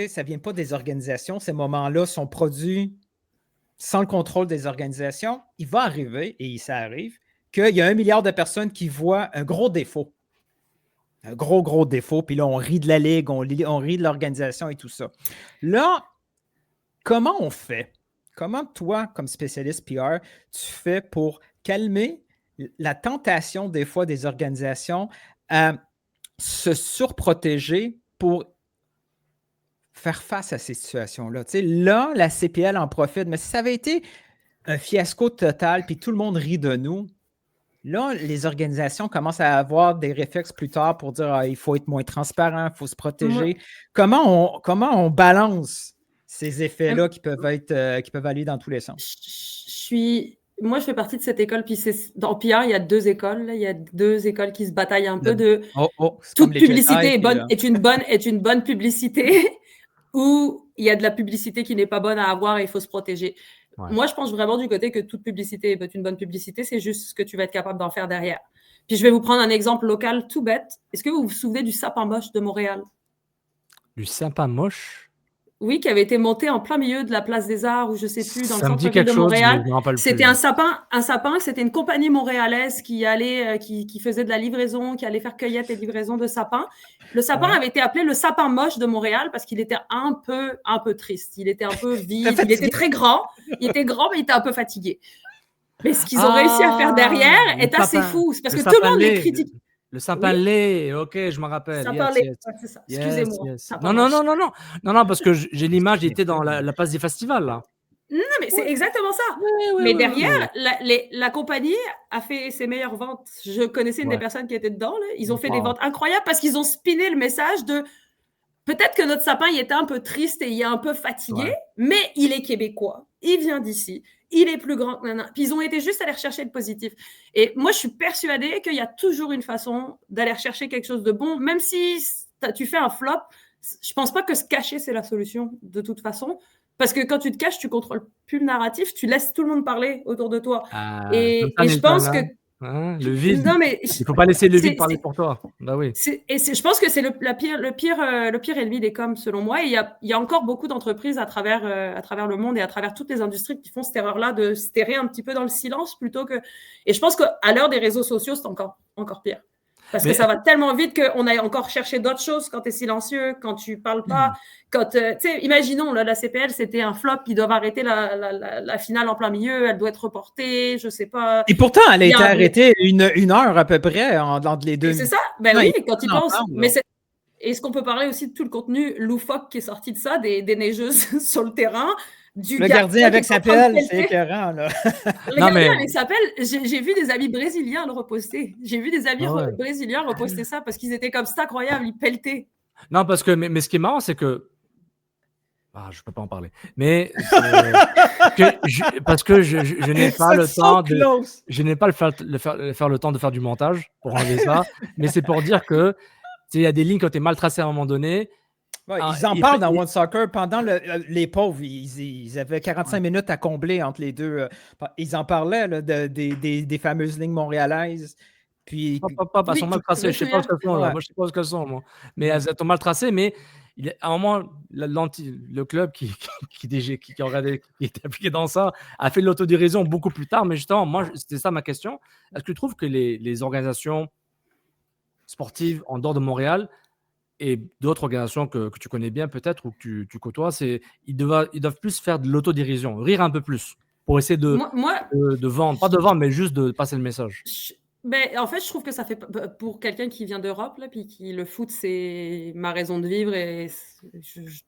[SPEAKER 2] ça vient pas des organisations, ces moments-là sont produits sans le contrôle des organisations, il va arriver, et ça arrive, qu'il y a 1 milliard de personnes qui voient un gros défaut. Un gros défaut, puis là, on rit de la ligue, on rit de l'organisation et tout ça. Là, comment on fait? Comment toi, comme spécialiste PR, tu fais pour calmer la tentation des fois des organisations à se surprotéger pour faire face à ces situations-là? Tu sais, là, la CPL en profite, mais si ça avait été un fiasco total puis tout le monde rit de nous, là, les organisations commencent à avoir des réflexes plus tard pour dire il faut être moins transparent, il faut se protéger. Comment on balance ces effets-là qui peuvent aller dans tous les sens?
[SPEAKER 3] Moi, je fais partie de cette école, puis dans PR, il y a 2 écoles. Là. Il y a 2 écoles qui se bataillent un peu de toute publicité est une bonne publicité ou il y a de la publicité qui n'est pas bonne à avoir et il faut se protéger. Ouais. Moi, je pense vraiment du côté que toute publicité est une bonne publicité, c'est juste ce que tu vas être capable d'en faire derrière. Puis je vais vous prendre un exemple local tout bête. Est-ce que vous vous souvenez du sapin moche de Montréal?
[SPEAKER 1] Du sapin moche?
[SPEAKER 3] Oui, qui avait été monté en plein milieu de la place des Arts ou je ne sais plus, dans le centre-ville de Montréal. C'était un sapin, c'était une compagnie montréalaise qui faisait de la livraison, qui allait faire cueillette et livraison de sapins. Le sapin avait été appelé le sapin moche de Montréal parce qu'il était un peu triste. Il était un peu vide. Il était très grand. Il était grand, mais il était un peu fatigué. Mais ce qu'ils ont réussi à faire derrière est assez fou. C'est parce que tout le monde les critique.
[SPEAKER 1] Le sapin
[SPEAKER 3] Oui.
[SPEAKER 1] lait, ok, je me rappelle.
[SPEAKER 3] Ça
[SPEAKER 1] Yes,
[SPEAKER 3] parlait.
[SPEAKER 1] yes.
[SPEAKER 3] Ouais, c'est ça.
[SPEAKER 1] Yes,
[SPEAKER 3] Excusez-moi.
[SPEAKER 1] yes.
[SPEAKER 3] Ça
[SPEAKER 1] Non,
[SPEAKER 3] parlait.
[SPEAKER 1] non, non, non, non. Non, non, parce que j'ai l'image, il
[SPEAKER 2] Bien
[SPEAKER 1] était dans
[SPEAKER 2] sûr.
[SPEAKER 1] la place des festivals, là.
[SPEAKER 3] Non, mais c'est exactement ça.
[SPEAKER 1] Oui, oui,
[SPEAKER 3] Mais
[SPEAKER 1] oui,
[SPEAKER 3] derrière,
[SPEAKER 1] oui.
[SPEAKER 3] la compagnie a fait ses meilleures ventes. Je connaissais une des
[SPEAKER 1] Ouais.
[SPEAKER 3] personnes qui était dedans. Là. Ils ont fait des
[SPEAKER 1] Wow.
[SPEAKER 3] ventes incroyables parce qu'ils ont spiné le message de peut-être que notre sapin il était un peu triste et il est un peu fatigué,
[SPEAKER 1] Ouais.
[SPEAKER 3] mais il est québécois. Il vient d'ici. Il est plus grand. Puis ils ont été juste aller rechercher le positif. Et moi, je suis persuadée qu'il y a toujours une façon d'aller rechercher quelque chose de bon, même si tu fais un flop. Je pense pas que se cacher, c'est la solution, de toute façon. Parce que quand tu te caches, tu contrôles plus le narratif, tu laisses tout le monde parler autour de toi.
[SPEAKER 1] Comme ça,
[SPEAKER 3] Et je pense
[SPEAKER 1] Nilton,
[SPEAKER 3] que...
[SPEAKER 1] là. Hein, le vide.
[SPEAKER 3] Non, mais...
[SPEAKER 1] Il faut pas laisser le vide
[SPEAKER 3] c'est-
[SPEAKER 1] parler pour toi. Bah oui.
[SPEAKER 3] je pense que c'est le pire ennemi des coms, selon moi. Et il y a encore beaucoup d'entreprises à travers le monde et à travers toutes les industries qui font cette erreur-là de se terrer un petit peu dans le silence plutôt que... Et je pense qu'à l'heure des réseaux sociaux, c'est encore pire. Parce que ça va tellement vite qu'on aille encore chercher d'autres choses quand tu es silencieux, quand tu parles pas. Quand, tu sais, imaginons, là, la CPL, c'était un flop, ils doivent arrêter la finale en plein milieu, elle doit être reportée, je sais pas.
[SPEAKER 2] Et pourtant, elle a
[SPEAKER 3] Il y a
[SPEAKER 2] été
[SPEAKER 3] un-
[SPEAKER 2] arrêtée une heure à peu près entre les deux.
[SPEAKER 3] Et c'est ça, ben
[SPEAKER 2] Non,
[SPEAKER 3] oui,
[SPEAKER 2] il
[SPEAKER 3] quand
[SPEAKER 2] faut
[SPEAKER 3] ils
[SPEAKER 2] en
[SPEAKER 3] pensent.
[SPEAKER 2] parler,
[SPEAKER 3] Mais
[SPEAKER 2] là.
[SPEAKER 3] est-ce qu'on peut parler aussi de tout le contenu loufoque qui est sorti de ça, des neigeuses sur le terrain, du
[SPEAKER 2] Le gardien avec sa pelle, c'est
[SPEAKER 3] pelleter.
[SPEAKER 2] écœurant, là.
[SPEAKER 3] Le
[SPEAKER 1] Non,
[SPEAKER 3] gardien
[SPEAKER 1] mais-
[SPEAKER 3] avec sa pelle, j'ai vu des amis brésiliens le reposter. J'ai vu des amis
[SPEAKER 1] Ah ouais.
[SPEAKER 3] brésiliens reposter ça parce qu'ils étaient comme c'est incroyable, ils pelletaient.
[SPEAKER 1] Non, parce que, mais ce qui est marrant, c'est que. Ah, je peux pas en parler. Mais parce que je n'ai pas le temps de. Je n'ai pas faire le temps de faire du montage pour enlever ça. Mais c'est pour dire que il y a des lignes qui ont été mal tracées à un moment donné.
[SPEAKER 2] Ouais,
[SPEAKER 1] Ah,
[SPEAKER 2] ils en parlent dans One Soccer. Pendant les pauvres, ils avaient 45 minutes à combler entre les deux. Ils en parlaient là, des fameuses lignes montréalaises. Puis,
[SPEAKER 1] Elles sont mal tracées. Je sais pas ce qu'elles sont, là.
[SPEAKER 2] Ouais.
[SPEAKER 1] Moi, je sais pas ce qu'elles sont, moi. Mais elles sont mal tracées. Mais à un moment, le club qui était impliqué dans ça a fait de l'autodérision beaucoup plus tard. Mais justement, moi, c'était ça ma question. Est-ce que tu trouves que les organisations sportives en dehors de Montréal et d'autres organisations que tu connais bien peut-être ou que tu côtoies, ils doivent plus faire de l'autodérision, rire un peu plus pour essayer de vendre, pas de vendre, mais juste de passer le message.
[SPEAKER 3] Ben, en fait, je trouve que ça fait pour quelqu'un qui vient d'Europe, là, puis qui le foot, c'est ma raison de vivre et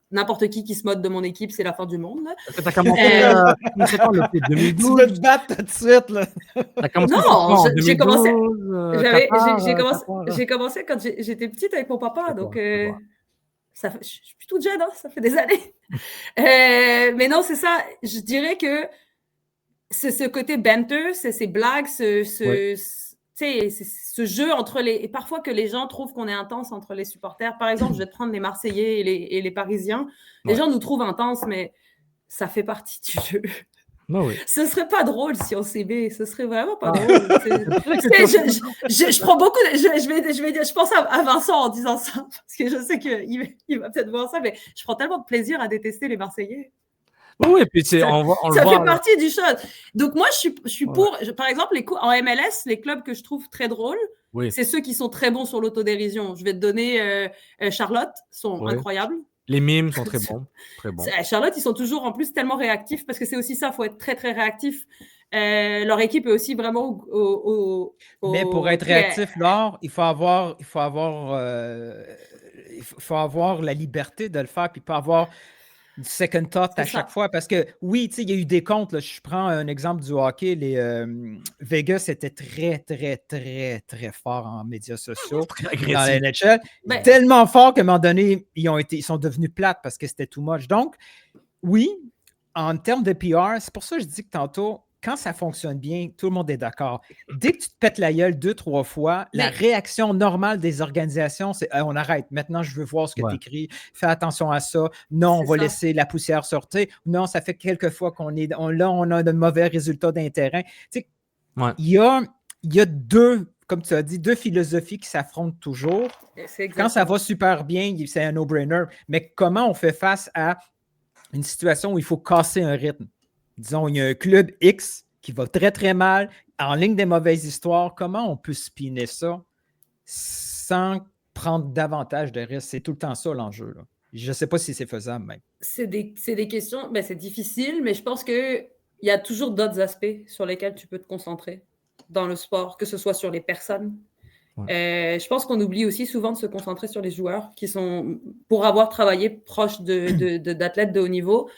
[SPEAKER 3] n'importe qui se moque de mon équipe, c'est la fin du monde.
[SPEAKER 1] T'as commencé le 2012.
[SPEAKER 2] Tu veux te battre tout de suite, là.
[SPEAKER 1] T'as commencé
[SPEAKER 3] Non, j'ai commencé.
[SPEAKER 1] Qatar,
[SPEAKER 3] J'ai commencé quand j'étais petite avec mon papa, donc je suis toute jeune, hein, ça fait des années. Mais non, c'est ça. Je dirais que c'est ce côté banter, c'est ces blagues, c'est ce jeu entre les... Et parfois que les gens trouvent qu'on est intense entre les supporters. Par exemple, je vais te prendre les Marseillais et les Parisiens. Les gens nous trouvent intenses, mais ça fait partie du jeu.
[SPEAKER 1] Oui.
[SPEAKER 3] Ce serait pas drôle si on s'aimait. Ce serait vraiment pas drôle. Je prends beaucoup... Je pense à Vincent en disant ça, parce que je sais qu'il va peut-être voir ça, mais je prends tellement de plaisir à détester les Marseillais.
[SPEAKER 1] Oui, et puis on le voit.
[SPEAKER 3] Ça fait partie du show. Donc moi, je suis pour... Par exemple, en MLS, les clubs que je trouve très drôles, c'est ceux qui sont très bons sur l'autodérision. Je vais te donner Charlotte, sont incroyables.
[SPEAKER 1] Les mimes sont très bons. Très bons.
[SPEAKER 3] Charlotte, ils sont toujours en plus tellement réactifs, parce que c'est aussi ça, il faut être très, très réactif. Leur équipe est aussi vraiment
[SPEAKER 2] Mais pour être réactif, Laure, il faut avoir la liberté de le faire, puis pas avoir du second thought à chaque fois. Parce que oui, tu sais, il y a eu des comptes. Là, je prends un exemple du hockey. Vegas était très, très, très, très fort en médias sociaux dans la NHL. Tellement fort qu'à un moment donné, ils sont devenus plates parce que c'était too much. Donc, oui, en termes de PR, c'est pour ça que je dis que tantôt, quand ça fonctionne bien, tout le monde est d'accord. Dès que tu te pètes la gueule 2-3 fois, la réaction normale des organisations, c'est on arrête. Maintenant, je veux voir ce que tu écris. Fais attention à ça. Non, on va laisser la poussière sortir. Non, ça fait quelques fois qu'on a de mauvais résultats d'un terrain. Tu sais, il y a deux, comme tu as dit, deux philosophies qui s'affrontent toujours. Quand ça va super bien, c'est un no-brainer. Mais comment on fait face à une situation où il faut casser un rythme? Disons, il y a un club X qui va très, très mal, en ligne des mauvaises histoires. Comment on peut spinner ça sans prendre davantage de risques? C'est tout le temps ça, l'enjeu. Là. Je ne sais pas si c'est faisable, même.
[SPEAKER 3] C'est des questions... Ben, c'est difficile, mais je pense qu'il y a toujours d'autres aspects sur lesquels tu peux te concentrer dans le sport, que ce soit sur les personnes. Je pense qu'on oublie aussi souvent de se concentrer sur les joueurs qui sont, pour avoir travaillé proche d'athlètes de haut niveau,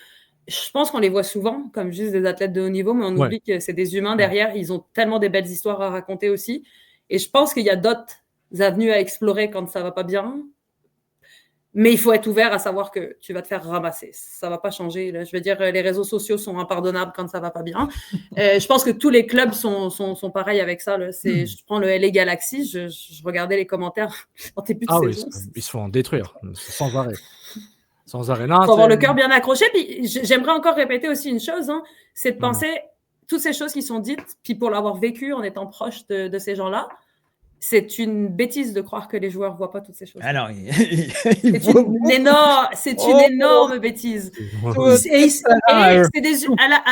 [SPEAKER 3] je pense qu'on les voit souvent comme juste des athlètes de haut niveau, mais on oublie que c'est des humains derrière. Ils ont tellement des belles histoires à raconter aussi. Et je pense qu'il y a d'autres avenues à explorer quand ça va pas bien. Mais il faut être ouvert à savoir que tu vas te faire ramasser. Ça va pas changer. Là. Je veux dire, les réseaux sociaux sont impardonnables quand ça va pas bien. Je pense que tous les clubs sont pareils avec ça. Là. Je prends le LA Galaxy, je regardais les commentaires en début de saison.
[SPEAKER 1] Ils se font détruire sans arrêt. Sans arrêt. Il
[SPEAKER 3] faut avoir le cœur bien accroché. Puis j'aimerais encore répéter aussi une chose, c'est de penser toutes ces choses qui sont dites, puis pour l'avoir vécu en étant proche de ces gens-là, c'est une bêtise de croire que les joueurs ne voient pas toutes ces choses.
[SPEAKER 2] Alors,
[SPEAKER 3] c'est une énorme bêtise. À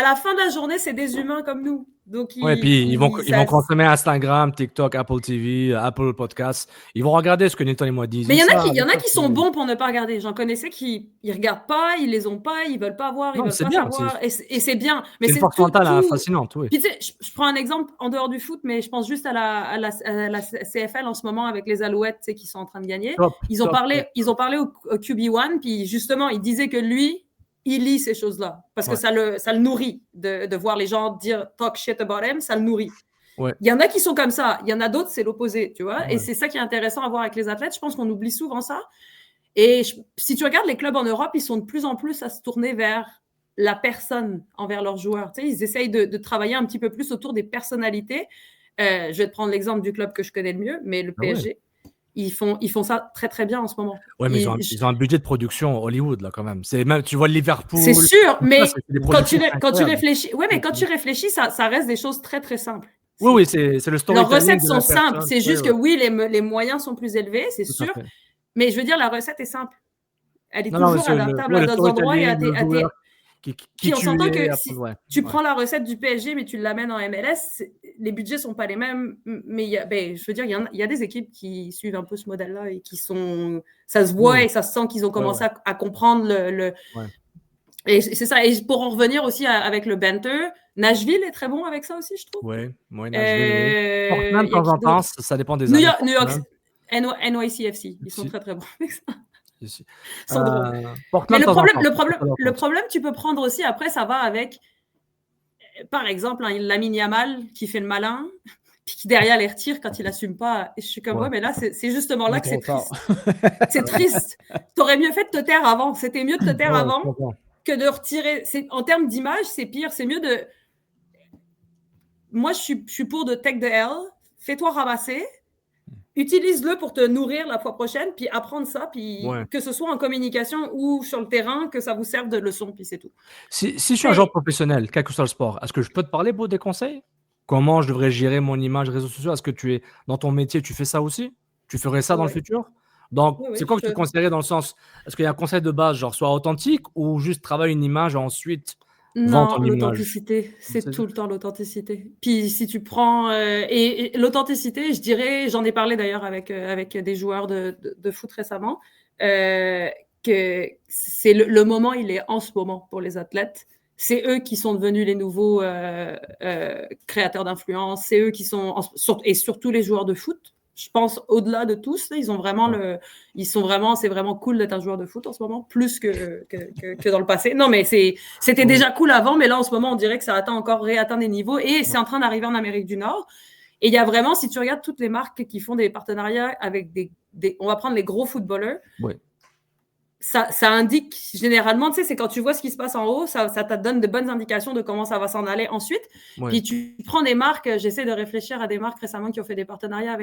[SPEAKER 3] la fin de la journée, c'est des humains comme nous. Donc,
[SPEAKER 1] puis ils vont consommer Instagram, TikTok, Apple TV, Apple Podcasts. Ils vont regarder ce que Nathan et moi disent.
[SPEAKER 3] Mais il y en a qui sont bons pour ne pas regarder. J'en connaissais qui ne regardent pas, ils les ont pas, ils veulent pas voir, ils veulent pas savoir. Et c'est bien. Mais
[SPEAKER 1] c'est une force mentale fascinante. Oui.
[SPEAKER 3] Puis, tu sais, je prends un exemple en dehors du foot, mais je pense juste à la CFL en ce moment avec les Alouettes qui sont en train de gagner. Ils ont parlé au QB1, puis justement, ils disaient que lui, il lit ces choses-là parce que ça le nourrit de voir les gens dire talk shit about him, ça le nourrit. Il y en a qui sont comme ça, il y en a d'autres, c'est l'opposé, tu vois. Et c'est ça qui est intéressant à voir avec les athlètes. Je pense qu'on oublie souvent ça. Et si tu regardes les clubs en Europe, ils sont de plus en plus à se tourner vers la personne envers leurs joueurs. Tu sais, ils essayent de travailler un petit peu plus autour des personnalités. Je vais te prendre l'exemple du club que je connais le mieux, mais le PSG. Ils font ça très, très bien en ce moment.
[SPEAKER 1] Oui, mais ils ont un budget de production Hollywood, là, quand même. Même, tu vois Liverpool.
[SPEAKER 3] C'est sûr, mais quand tu réfléchis, tu réfléchis, ça reste des choses très, très simples.
[SPEAKER 1] Oui, c'est le storytelling.
[SPEAKER 3] Leurs recettes sont simples. C'est juste que les moyens sont plus élevés, c'est sûr. Mais je veux dire, la recette est simple. Elle est toujours adaptable à d'autres endroits et à tes... Puis on s'entend que si tu prends la recette du PSG, mais tu l'amènes en MLS, les budgets ne sont pas les mêmes. Mais je veux dire, il y a des équipes qui suivent un peu ce modèle-là et qui sont. Ça se voit et ça se sent qu'ils ont commencé à comprendre le. Et c'est ça. Et pour en revenir aussi avec le banter, Nashville est très bon avec ça aussi, je trouve.
[SPEAKER 1] Oui, Nashville. Portland, de temps en temps, ça dépend des années.
[SPEAKER 3] New York, NYCFC, ils sont très, très bons avec ça. Sont drôles. Mais le problème, tu peux prendre aussi, après, ça va avec, par exemple, Lamine Yamal qui fait le malin, puis qui derrière les retire quand il n'assume pas. Et je suis comme, mais là, c'est justement là que c'est triste. C'est triste. Tu aurais mieux fait de te taire avant. C'était mieux de te taire avant que de retirer. En termes d'image, c'est pire. C'est mieux de. Moi, je suis pour de take the L. Fais-toi ramasser. Utilise-le pour te nourrir la fois prochaine, puis apprendre ça, puis que ce soit en communication ou sur le terrain, que ça vous serve de leçon, puis c'est tout.
[SPEAKER 1] Si je suis un joueur professionnel, quel que soit le sport, est-ce que je peux te parler pour des conseils? Comment je devrais gérer mon image réseaux sociaux? Est-ce que tu es dans ton métier, tu fais ça aussi? Tu ferais ça dans le futur? Donc, c'est quoi que tu conseillerais dans le sens, est-ce qu'il y a un conseil de base, genre sois authentique ou juste travaille une image et ensuite
[SPEAKER 3] non, l'authenticité, c'est tout le temps l'authenticité. Puis si tu prends et l'authenticité, je dirais, j'en ai parlé d'ailleurs avec des joueurs de foot récemment, que c'est le moment, il est en ce moment pour les athlètes. C'est eux qui sont devenus les nouveaux créateurs d'influence. C'est eux qui sont et surtout les joueurs de foot. Je pense au-delà de tous, ils ont vraiment c'est vraiment cool d'être un joueur de foot en ce moment, plus que dans le passé. Non, mais c'était déjà cool avant, mais là en ce moment on dirait que ça réatteint des niveaux et c'est en train d'arriver en Amérique du Nord. Et il y a vraiment, si tu regardes toutes les marques qui font des partenariats avec on va prendre les gros footballeurs.
[SPEAKER 1] Oui.
[SPEAKER 3] Ça indique généralement, tu sais, c'est quand tu vois ce qui se passe en haut, ça te donne de bonnes indications de comment ça va s'en aller ensuite. Ouais. Puis tu prends des marques, j'essaie de réfléchir à des marques récemment qui ont fait des partenariats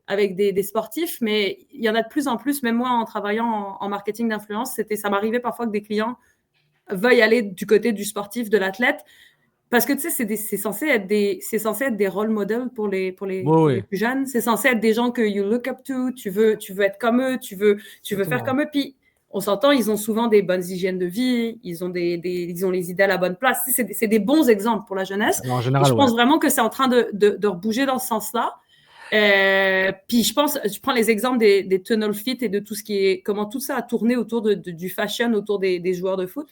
[SPEAKER 3] avec des sportifs, mais il y en a de plus en plus, même moi en travaillant en marketing d'influence, ça m'arrivait parfois que des clients veuillent aller du côté du sportif, de l'athlète, parce que tu sais, c'est censé être des role models pour les plus jeunes, c'est censé être des gens que you look up to, tu veux être comme eux, tu veux faire comme eux, puis on s'entend, ils ont souvent des bonnes hygiènes de vie, ils ont les idées à la bonne place. C'est des bons exemples pour la jeunesse.
[SPEAKER 1] En général,
[SPEAKER 3] je pense vraiment que c'est en train de rebouger dans ce sens-là. Puis je prends les exemples des tunnel fit et de tout ce qui est, comment tout ça a tourné autour du fashion, autour des joueurs de foot.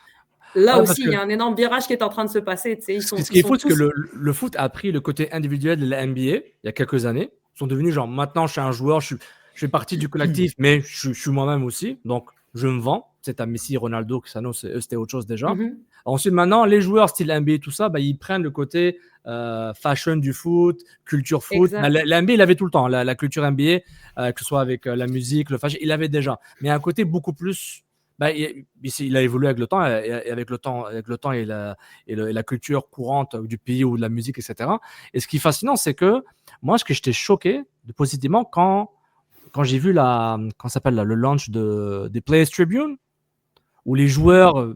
[SPEAKER 3] Là aussi, il y a un énorme virage qui est en train de se passer.
[SPEAKER 1] Ce qui est fou, c'est que le foot a pris le côté individuel de la NBA il y a quelques années. sont devenus genre, maintenant, je suis un joueur, je fais partie du collectif, mais je suis moi-même aussi. Donc, je me vends. C'est à Messi, Ronaldo, Cristiano, c'était autre chose déjà. Ensuite, maintenant, les joueurs style NBA, tout ça, ils prennent le côté fashion du foot, culture foot. La NBA, il avait tout le temps. La culture NBA, que ce soit avec la musique, le fashion, il avait déjà. Mais un côté beaucoup plus... il a évolué avec le temps, et avec le temps et la culture courante du pays ou de la musique, etc. Et ce qui est fascinant, c'est que moi, ce que j'étais choqué positivement quand j'ai vu le launch des Players Tribune, où les joueurs,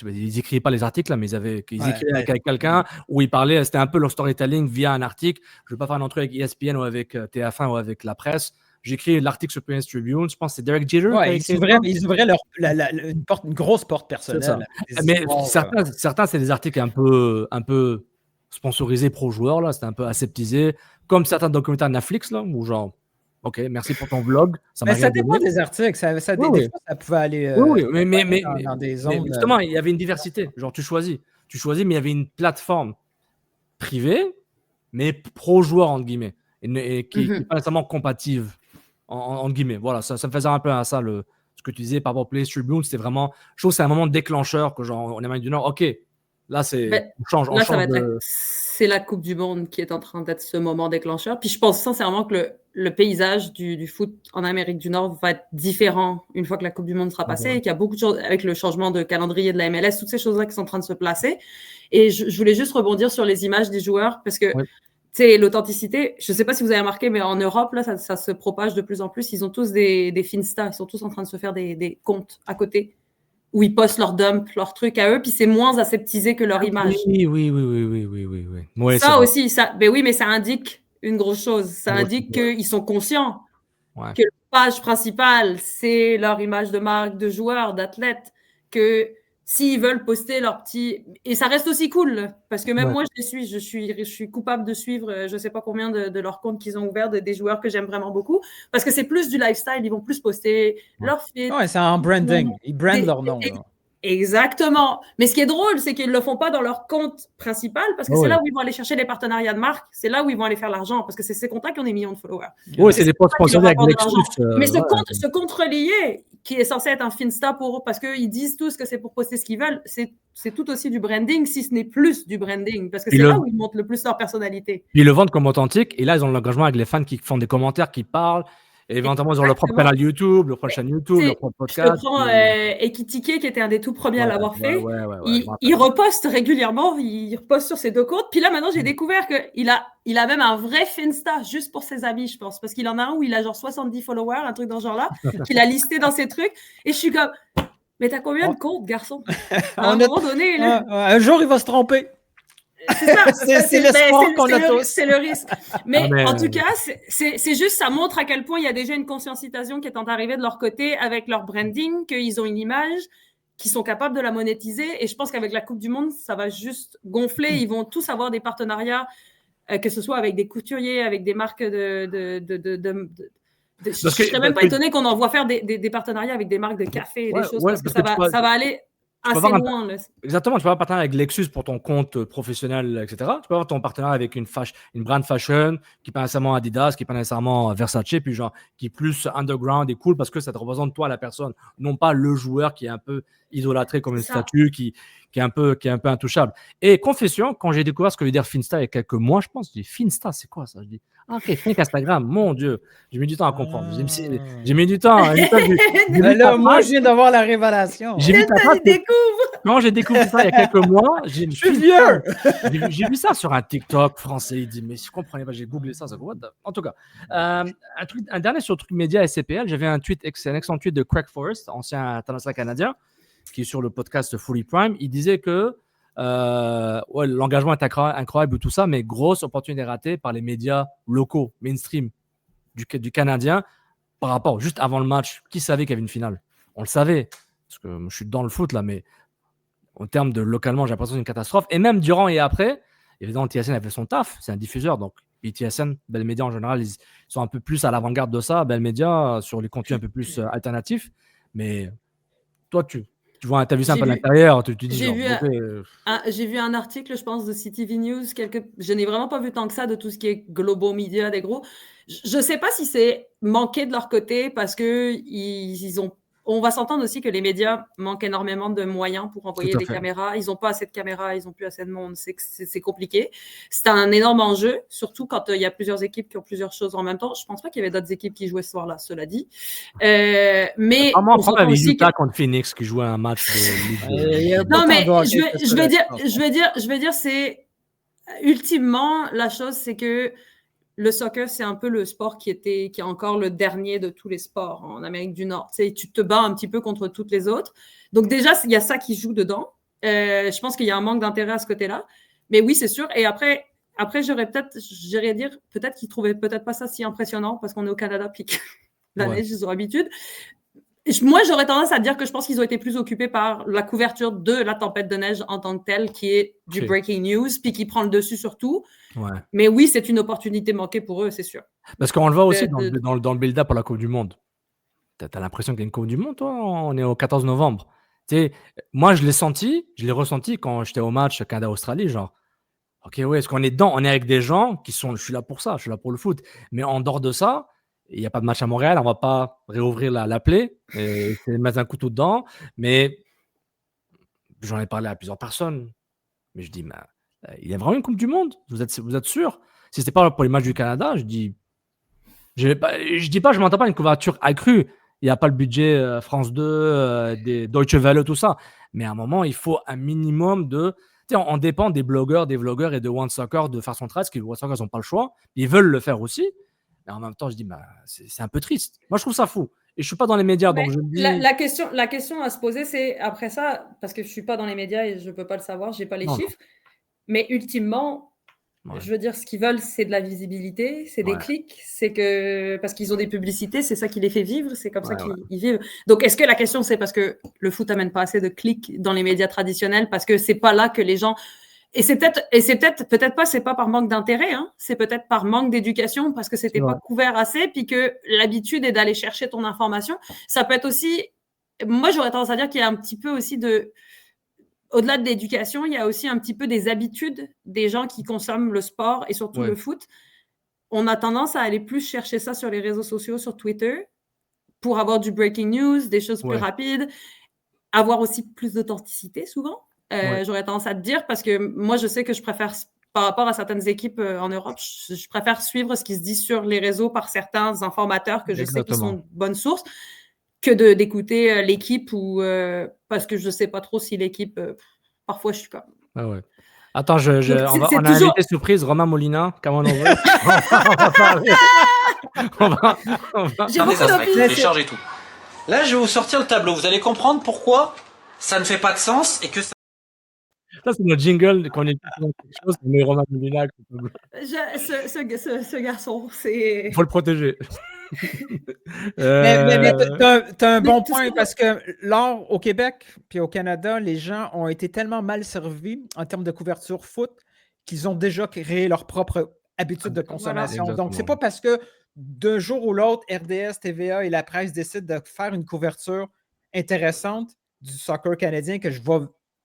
[SPEAKER 1] ils n'écrivaient pas les articles, là, mais ils écrivaient avec quelqu'un, où ils parlaient, c'était un peu leur storytelling via un article. Je ne vais pas faire un entrevue avec ESPN ou avec TF1 ou avec la presse. J'écris l'article sur Players Tribune, je pense que c'est Derek Jeter.
[SPEAKER 2] Ils ouvraient une grosse porte personnelle.
[SPEAKER 1] Mais certains, c'est des articles un peu sponsorisés pro-joueurs, là, c'était un peu aseptisé, comme certains documentaires Netflix, là, où genre, OK, merci pour ton vlog.
[SPEAKER 2] Ça dépend des articles. Des fois, ça pouvait aller
[SPEAKER 1] mais
[SPEAKER 2] dans des zones.
[SPEAKER 1] Justement, il y avait une diversité. Genre, tu choisis, mais il y avait une plateforme privée, mais pro-joueur, entre guillemets, et qui n'est pas nécessairement compatible, entre guillemets. Voilà, ça me faisait un peu à ça, ce que tu disais par rapport au Players Tribune. C'était vraiment, je trouve que c'est un moment déclencheur que, genre, en Amérique du Nord, OK, là, on change.
[SPEAKER 3] C'est la Coupe du Monde qui est en train d'être ce moment déclencheur. Puis je pense sincèrement que le paysage du foot en Amérique du Nord va être différent une fois que la Coupe du Monde sera passée, et qu'il y a beaucoup de choses avec le changement de calendrier de la MLS, toutes ces choses-là qui sont en train de se placer. Et je voulais juste rebondir sur les images des joueurs, parce que l'authenticité, je ne sais pas si vous avez remarqué, mais en Europe, là, ça se propage de plus en plus. Ils ont tous des Finsta, ils sont tous en train de se faire des comptes à côté, où ils postent leurs dumps, leurs trucs à eux, puis c'est moins aseptisé que leur image.
[SPEAKER 1] Oui.
[SPEAKER 3] Ça aussi, mais ça indique une grosse chose. Ça indique qu'ils sont conscients que la page principale, c'est leur image de marque, de joueur, d'athlète, que s'ils veulent poster leur petit... Et ça reste aussi cool, parce que même moi, je suis coupable de suivre je ne sais pas combien de leurs comptes qu'ils ont ouverts, des joueurs que j'aime vraiment beaucoup, parce que c'est plus du lifestyle, ils vont plus poster leur fit.
[SPEAKER 2] Ouais, c'est un branding. Ils brandent leur nom.
[SPEAKER 3] Exactement. Mais ce qui est drôle, c'est qu'ils ne le font pas dans leur compte principal, parce que c'est là où ils vont aller chercher des partenariats de marque, c'est là où ils vont aller faire l'argent, parce que c'est ces comptes-là qui ont des millions de followers.
[SPEAKER 1] Oui, c'est des posts sponsorisés avec Lexus.
[SPEAKER 3] Mais ce compte relié, qui est censé être un Finsta parce qu'ils disent tous que c'est pour poster ce qu'ils veulent, c'est tout aussi du branding, si ce n'est plus du branding, parce que c'est là où ils montrent le plus leur personnalité.
[SPEAKER 1] Ils le vendent comme authentique, et là, ils ont l'engagement avec les fans qui font des commentaires, qui parlent. Et éventuellement, ils ont leur propre canal YouTube, leur propre chaîne YouTube, leur propre podcast.
[SPEAKER 3] Je prends Ekitike, qui était un des tout premiers à l'avoir fait. Il reposte régulièrement, il reposte sur ses deux comptes. Puis là, maintenant, j'ai découvert qu'il a même un vrai Finsta, juste pour ses amis, je pense. Parce qu'il en a un où il a genre 70 followers, un truc dans ce genre-là, qu'il a listé dans ses trucs. Et je suis comme, mais t'as combien de comptes, garçon? À un moment donné, là...
[SPEAKER 2] un jour, il va se tromper.
[SPEAKER 3] C'est ça,
[SPEAKER 2] c'est l'espoir qu'on a tous.
[SPEAKER 3] C'est le risque. Mais en tout cas, c'est juste, ça montre à quel point il y a déjà une conscientisation qui est en arrivée de leur côté avec leur branding, qu'ils ont une image, qu'ils sont capables de la monétiser. Et je pense qu'avec la Coupe du Monde, ça va juste gonfler. Ils vont tous avoir des partenariats, que ce soit avec des couturiers, avec des marques je ne serais même pas étonné qu'on envoie faire des partenariats avec des marques de café et des choses, parce que ça va aller assez loin.
[SPEAKER 1] Exactement, tu peux avoir un partenariat avec Lexus pour ton compte professionnel, etc. Tu peux avoir ton partenariat avec une brand fashion qui n'est pas nécessairement Adidas, qui n'est pas nécessairement Versace, puis genre qui est plus underground et cool parce que ça te représente toi, la personne, non pas le joueur qui est un peu idolâtré comme une statue, qui est un peu intouchable. Et confession, quand j'ai découvert ce que veut dire Finsta il y a quelques mois, je pense, je dis Finsta, c'est quoi ça? Je dis, ok, Think Instagram, mon Dieu, j'ai mis du temps à comprendre. J'ai mis du temps.
[SPEAKER 2] Moi, je viens d'avoir la révélation.
[SPEAKER 1] Quand j'ai découvert ça il y a quelques mois,
[SPEAKER 2] je suis vieux.
[SPEAKER 1] J'ai vu ça sur un TikTok français. Il dit, mais je ne comprenais pas, j'ai googlé ça. En tout cas, un dernier sur le truc média SCPL, j'avais un excellent tweet de Craig Forrest, ancien international canadien, qui est sur le podcast Fully Prime. Il disait que l'engagement est incroyable, tout ça, mais grosse opportunité ratée par les médias locaux, mainstream du Canadien, par rapport, juste avant le match, qui savait qu'il y avait une finale? On le savait, parce que je suis dans le foot là, mais en termes de localement, j'ai l'impression que c'est une catastrophe. Et même durant et après, évidemment, TSN a fait son taf, c'est un diffuseur, donc TSN, Bell Media en général, ils sont un peu plus à l'avant-garde de ça, Bell Media sur les contenus un peu plus alternatifs. Mais toi, tu Tu vois, t'as vu ça un
[SPEAKER 3] J'ai
[SPEAKER 1] peu à
[SPEAKER 3] vu,
[SPEAKER 1] l'intérieur, tu te dis
[SPEAKER 3] j'ai
[SPEAKER 1] genre,
[SPEAKER 3] vu,
[SPEAKER 1] ok,
[SPEAKER 3] j'ai vu un article, je pense, de CTV News. Je n'ai vraiment pas vu tant que ça de tout ce qui est global media, des gros. Je ne sais pas si c'est manqué de leur côté parce que ils ont. On va s'entendre aussi que les médias manquent énormément de moyens pour
[SPEAKER 1] tout
[SPEAKER 3] envoyer
[SPEAKER 1] à
[SPEAKER 3] des
[SPEAKER 1] fait.
[SPEAKER 3] caméras. Ils n'ont pas assez de caméras, ils n'ont plus assez de monde. C'est compliqué. C'est un énorme enjeu, surtout quand il y a plusieurs équipes qui ont plusieurs choses en même temps. Je ne pense pas qu'il y avait d'autres équipes qui jouaient ce soir-là, cela dit. Mais
[SPEAKER 1] Apparemment,
[SPEAKER 3] on s'entend
[SPEAKER 1] avec
[SPEAKER 3] aussi que.
[SPEAKER 1] Utah contre Phoenix qui jouait un match de Ligue
[SPEAKER 2] Il y a pas
[SPEAKER 3] Non,
[SPEAKER 2] tant
[SPEAKER 3] mais
[SPEAKER 2] de hockey que ça, là,
[SPEAKER 3] je vais dire, c'est ultimement la chose, c'est que le soccer, c'est un peu le sport qui est encore le dernier de tous les sports en Amérique du Nord. Tu sais, tu te bats un petit peu contre toutes les autres. Donc déjà, il y a ça qui joue dedans. Je pense qu'il y a un manque d'intérêt à ce côté-là. Mais oui, c'est sûr. Et après j'irais dire, peut-être qu'ils trouvaient peut-être pas ça si impressionnant parce qu'on est au Canada puis que la neige, ils ont l'habitude. Moi, j'aurais tendance à dire que je pense qu'ils ont été plus occupés par la couverture de la tempête de neige en tant que telle, qui est du breaking news, puis qui prend le dessus sur tout.
[SPEAKER 1] Ouais.
[SPEAKER 3] Mais oui, c'est une opportunité manquée pour eux, c'est sûr.
[SPEAKER 1] Parce qu'on le voit aussi dans le build-up pour la Coupe du Monde. T'as l'impression qu'il y a une Coupe du Monde, toi? On est au 14 novembre. Tu sais, moi, je l'ai ressenti quand j'étais au match Canada-Australie, genre, ok, ouais, est-ce qu'on est dedans? On est avec des gens qui sont, je suis là pour ça, je suis là pour le foot. Mais en dehors de ça, il n'y a pas de match à Montréal, on ne va pas réouvrir la plaie et mettre un couteau dedans. Mais j'en ai parlé à plusieurs personnes. Mais je dis, il y a vraiment une Coupe du Monde? Vous êtes sûr? Si ce n'était pas pour les matchs du Canada, je dis pas, je m'entends pas une couverture accrue. Il n'y a pas le budget France 2, des Deutsche Welle, tout ça. Mais à un moment, il faut un minimum de. Tu sais, on dépend des blogueurs, des vlogueurs et de One Soccer de faire son travail, parce que les One Soccer, ils n'ont pas le choix. Ils veulent le faire aussi. Mais en même temps, je dis, c'est un peu triste. Moi, je trouve ça fou. Et je ne suis pas dans les médias, donc je me dis.
[SPEAKER 3] La question à se poser, c'est après ça, parce que je ne suis pas dans les médias et je ne peux pas le savoir, je n'ai pas les chiffres. Mais ultimement, je veux dire, ce qu'ils veulent, c'est de la visibilité, c'est des clics, c'est que parce qu'ils ont des publicités, c'est ça qui les fait vivre, c'est comme ça qu'ils vivent. Donc, est-ce que la question, c'est parce que le foot amène pas assez de clics dans les médias traditionnels, parce que c'est pas là que les gens. Et c'est peut-être pas, c'est pas par manque d'intérêt, hein, c'est peut-être par manque d'éducation, parce que c'était pas couvert assez, puis que l'habitude est d'aller chercher ton information. Ça peut être aussi. Moi, j'aurais tendance à dire qu'il y a un petit peu aussi de. Au-delà de l'éducation, il y a aussi un petit peu des habitudes des gens qui consomment le sport et surtout le foot. On a tendance à aller plus chercher ça sur les réseaux sociaux, sur Twitter, pour avoir du breaking news, des choses plus rapides, avoir aussi plus d'authenticité souvent. J'aurais tendance à te dire, parce que moi, je sais que je préfère, par rapport à certaines équipes en Europe, je préfère suivre ce qui se dit sur les réseaux par certains informateurs que je sais qui sont de bonnes sources, que d'écouter l'équipe ou parce que je ne sais pas trop si l'équipe parfois je suis comme.
[SPEAKER 1] Ah ouais. Attends, on a
[SPEAKER 3] toujours...
[SPEAKER 1] un invité surprise, Romain Molina. Comment on veut on va parler.
[SPEAKER 3] J'ai beaucoup d'opinions.
[SPEAKER 6] Téléchargez tout. Là, je vais vous sortir le tableau. Vous allez comprendre pourquoi ça ne fait pas de sens et que ça.
[SPEAKER 1] Ça, c'est notre jingle quand on est quelque chose, mais Romain Molina.
[SPEAKER 3] Ce garçon, c'est.
[SPEAKER 1] Il faut le protéger.
[SPEAKER 2] Mais t'as un bon point parce que là, au Québec puis au Canada, les gens ont été tellement mal servis en termes de couverture foot qu'ils ont déjà créé leur propre habitude de consommation.
[SPEAKER 1] Voilà.
[SPEAKER 2] Donc, c'est pas parce que d'un jour ou l'autre, RDS, TVA et la presse décident de faire une couverture intéressante du soccer canadien que je vais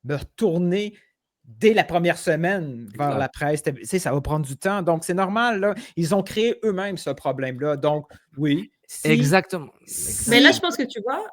[SPEAKER 2] me retourner dès la première semaine vers la presse. Tu sais, ça va prendre du temps. Donc, c'est normal. Là. Ils ont créé eux-mêmes ce problème-là. Donc, oui.
[SPEAKER 1] Exactement.
[SPEAKER 3] Mais là, je pense que tu vois,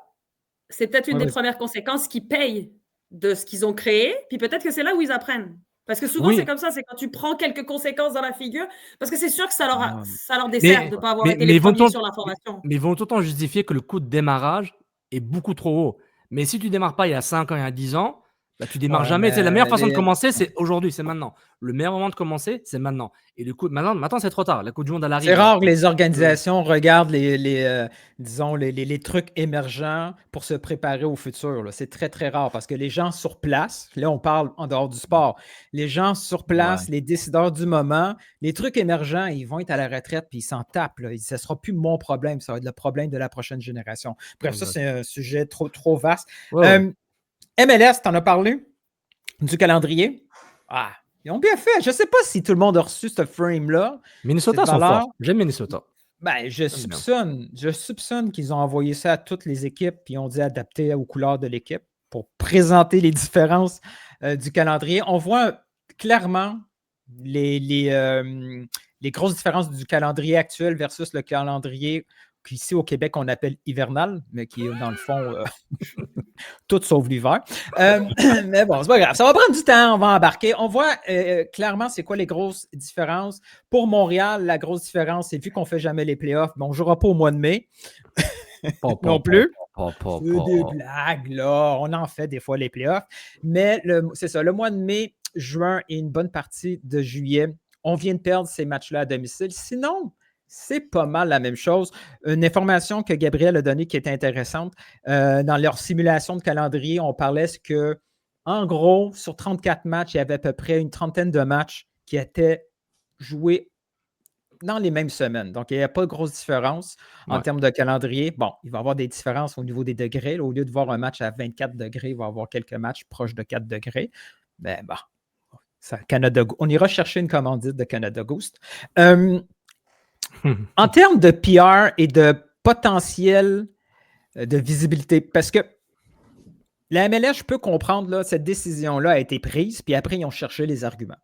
[SPEAKER 3] c'est peut-être une des premières conséquences qu'ils payent de ce qu'ils ont créé. Puis peut-être que c'est là où ils apprennent. Parce que souvent, c'est comme ça. C'est quand tu prends quelques conséquences dans la figure. Parce que c'est sûr que ça leur dessert de ne pas avoir été les premiers sur l'information.
[SPEAKER 1] Mais ils vont tout le temps justifier que le coût de démarrage est beaucoup trop haut. Mais si tu ne démarres pas il y a 5 ans, il y a 10 ans, tu démarres jamais. La meilleure façon de commencer, c'est aujourd'hui, c'est maintenant. Le meilleur moment de commencer, c'est maintenant. Et du coup, maintenant c'est trop tard. La Coupe du Monde, elle arrive.
[SPEAKER 2] C'est rare que les organisations regardent les trucs émergents pour se préparer au futur. Là. C'est très, très rare parce que les gens sur place, là, on parle en dehors du sport, les gens sur place, les décideurs du moment, les trucs émergents, ils vont être à la retraite puis ils s'en tapent. Là. Ce ne sera plus mon problème, ça va être le problème de la prochaine génération. Bref, ça, c'est un sujet trop, trop vaste. MLS, t'en as parlé du calendrier. Ils ont bien fait. Je ne sais pas si tout le monde a reçu ce frame-là.
[SPEAKER 1] Minnesota sont forts. J'aime Minnesota.
[SPEAKER 2] Je soupçonne qu'ils ont envoyé ça à toutes les équipes et ont dit adapter aux couleurs de l'équipe. pour présenter les différences du calendrier. On voit clairement les grosses différences du calendrier actuel versus le calendrier qu'ici au Québec, on appelle hivernal, mais qui est dans le fond tout sauf l'hiver. Mais bon, c'est pas grave. Ça va prendre du temps, on va embarquer. On voit clairement c'est quoi les grosses différences. Pour Montréal, la grosse différence, c'est vu qu'on ne fait jamais les playoffs, mais on ne jouera pas au mois de mai. Non plus. C'est des blagues, là. On en fait des fois les playoffs. Mais c'est ça, le mois de mai, juin et une bonne partie de juillet, on vient de perdre ces matchs-là à domicile. Sinon, c'est pas mal la même chose. Une information que Gabriel a donnée qui est intéressante, dans leur simulation de calendrier, on parlait que, en gros, sur 34 matchs, il y avait à peu près une trentaine de matchs qui étaient joués dans les mêmes semaines. Donc, il n'y a pas de grosse différence en termes de calendrier. Bon, il va y avoir des différences au niveau des degrés. Là, au lieu de voir un match à 24 degrés, il va y avoir quelques matchs proches de 4 degrés. Ben, bon, ça, on ira chercher une commandite de Canada Goose. En termes de PR et de potentiel de visibilité, parce que la MLS, je peux comprendre, là, cette décision-là a été prise, puis après, ils ont cherché les arguments.